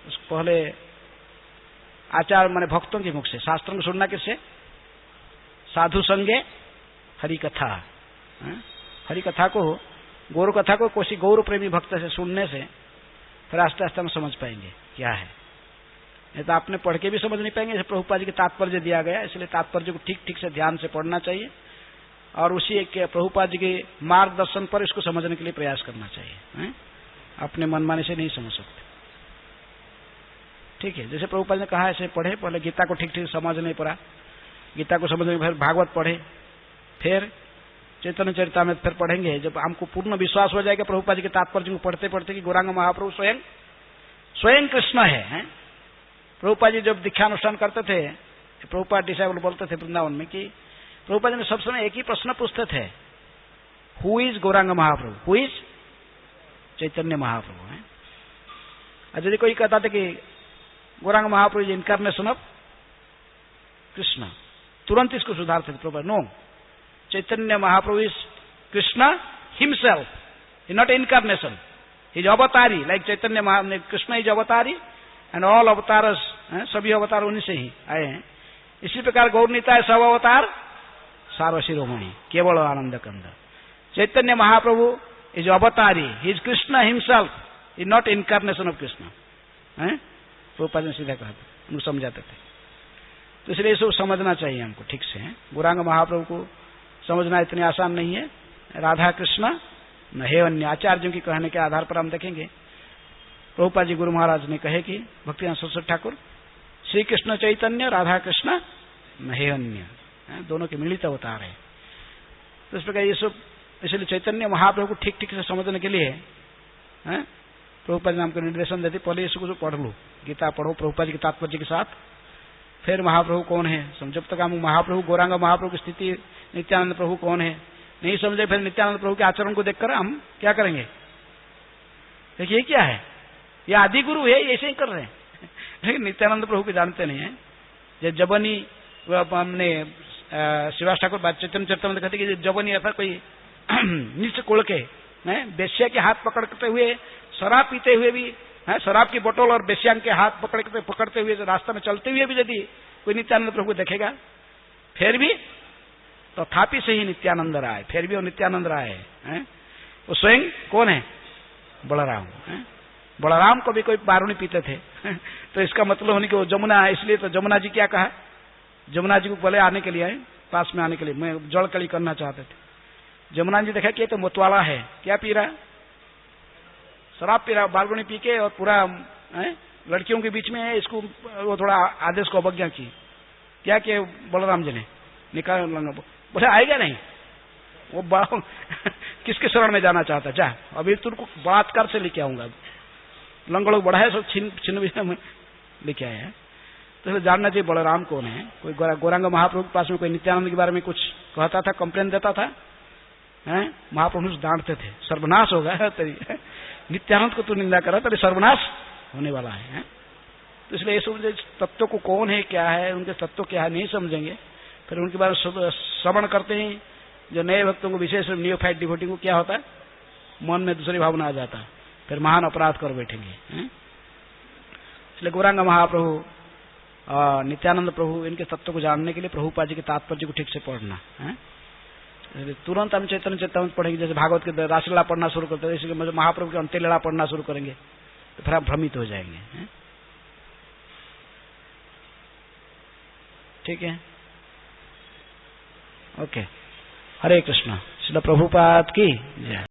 उसको पहले आचार माने भक्तों के मुख से शास्त्रों को सुनना, किससे? साधु संगे हरि कथा, हरि कथा को, गौर कथा को कोई गौर प्रेमी भक्त से सुनने से फिर आस्ते आस्ते हम समझ पाएंगे क्या है। नहीं तो आपने पढ़ के भी समझ नहीं पाएंगे। प्रभुपाद जी के तात्पर्य दिया गया, इसलिए तात्पर्य को ठीक ठीक से ध्यान से पढ़ना चाहिए और उसी एक प्रभुपाद जी के मार्गदर्शन पर इसको समझने के लिए प्रयास करना चाहिए। अपने मनमाने से नहीं समझ सकते। ठीक है, जैसे प्रभुपाद ने कहा ऐसे पढ़े, पहले गीता को ठीक ठीक समझ नहीं पड़ा, गीता को समझने फिर भागवत पढ़े, फिर चैतन्य चरितामृत फिर पढ़ेंगे। जब हमको पूर्ण विश्वास हो जाएगा प्रभुपाद जी के तात्पर्य को पढ़ते पढ़ते कि गौरांग महाप्रभु स्वयं कृष्ण है। प्रभुपाद जी जब दीक्षानुष्ठान करते थे, प्रभुपाद डिसाइबल बोलते थे वृंदावन में कि प्रभुपाद जी ने सब समय एक ही प्रश्न पूछते थे, who is Gauranga Mahaprabhu, who is Chaitanya Mahaprabhu है। और यदि कोई कहता था कि Gauranga Mahaprabhu is incarnation of Krishna, तुरंत इसको सुधारते थे Prabhupada, no, Chaitanya Mahaprabhu is Krishna himself, not incarnation, is avatari, like Chaitanya Krishna is avatari and all avatars, सभी अवतार उन्हीं से ही आए हैं। इसी प्रकार गौरनीताय सब अवतार सार्व शिरोमणि केवल आनंद कंद। चैतन्य महाप्रभु इज अवतारी, he is Krishna himself, is not incarnation of Krishna. Prabhupada ने सीधा कहा था, उनको समझाते थे। तो इसलिए इसको समझना चाहिए हमको ठीक से। गौरांग महाप्रभु को समझना इतनी आसान नहीं है। राधा कृष्ण न हे अन्य, आचार्यों की कहने के आधार पर हम देखेंगे। प्रभुपाद जी गुरु महाराज ने कहे कि भक्तिवेदांत सरस्वती ठाकुर श्री कृष्ण चैतन्य राधा कृष्ण न हे अन्य, दोनों के मिलित अवतार है। तो इस प्रकार ये सब, इसलिए चैतन्य महाप्रभु को ठीक ठीक से समझने के लिए प्रभुपाद जी हमको निर्देशन देते, पहले इसको पढ़ लो, गीता पढ़ो प्रभुपाद जी के तात्पर्य के साथ, फिर महाप्रभु कौन है समझ। जब तक हम महाप्रभु गौरांग महाप्रभु की स्थिति, नित्यानंद प्रभु कौन है नहीं समझे, फिर नित्यानंद प्रभु के आचरण को देखकर हम क्या करेंगे, देखिए क्या है, ये आदि गुरु है, ऐसे ही कर रहे हैं। लेकिन नित्यानंद प्रभु को जानते नहीं है। जब जबनी हमने शिवास ठाकुर चैतन्य चरितामृत कहते कि जबनी अर्थात कोई नीच कुल के बेश्या के हाथ पकड़ते हुए, शराब पीते हुए भी, शराब की बोतल और बेश्यांग के हाथ पकड़ते हुए रास्ते में चलते हुए भी यदि कोई नित्यानंद प्रभु को देखेगा, फिर भी तो थापी से ही नित्यानंद रहा है, फिर भी वो नित्यानंद रहा है। वो स्वयं कौन है, बलराम। बलराम को भी कोई दारू नहीं पीते थे तो इसका मतलब होने कि वो जमुना है, इसलिए तो जमुना जी क्या कहा, जमुना जी को बोले आने के लिए आए, पास में आने के लिए, मैं जल कली करना चाहते थे। जमुना जी देखा कि तो मतवाला है, क्या पी रहा, शराब पी रहा, बालगुनी पी के, और पूरा लड़कियों के बीच में है, इसको वो थोड़ा आदेश को अवज्ञा की। क्या किया बलराम जी ने, निकाल बोले आएगा नहीं, वो बड़ा किसके शरण में जाना चाहता, जा अभी तुमको बलात्कार से लेके आऊंगा, लंगड़ों बड़ा है, सब छिन्न में लेके आए हैं। तो जानना चाहिए बलराम कौन है। कोई गौरांग महाप्रभु के पास में कोई नित्यानंद के बारे में कुछ कहता था, कंप्लेन देता था, महाप्रभु से डांटते थे, सर्वनाश होगा तेरी, नित्यानंद को तू निंदा कर रहा, तेरे सर्वनाश होने वाला है। तो इसलिए ये समझे तत्व को कौन है, क्या है, उनके तत्व क्या है नहीं समझेंगे, फिर उनके बारे में श्रवण करते हैं। जो नए भक्तों को, विशेष नियोफाइट डिवोटी को क्या होता है, मन में दूसरी भावना आ जाता है, फिर महान अपराध कर बैठेंगे। इसलिए गौरांग महाप्रभु, नित्यानंद प्रभु, इनके तत्व को जानने के लिए प्रभुपाद जी के तात्पर्य को ठीक से पढ़ना है। तुरंत हम चैतन्य चरितामृत पढ़ेंगे, जैसे भागवत के रासलीला पढ़ना शुरू करते हैं, इसलिए महाप्रभु के अंत्यलीला पढ़ना शुरू करेंगे तो फिर आप भ्रमित हो जाएंगे। ठीक है, ओके, हरे कृष्ण। श्रील प्रभुपाद की जय।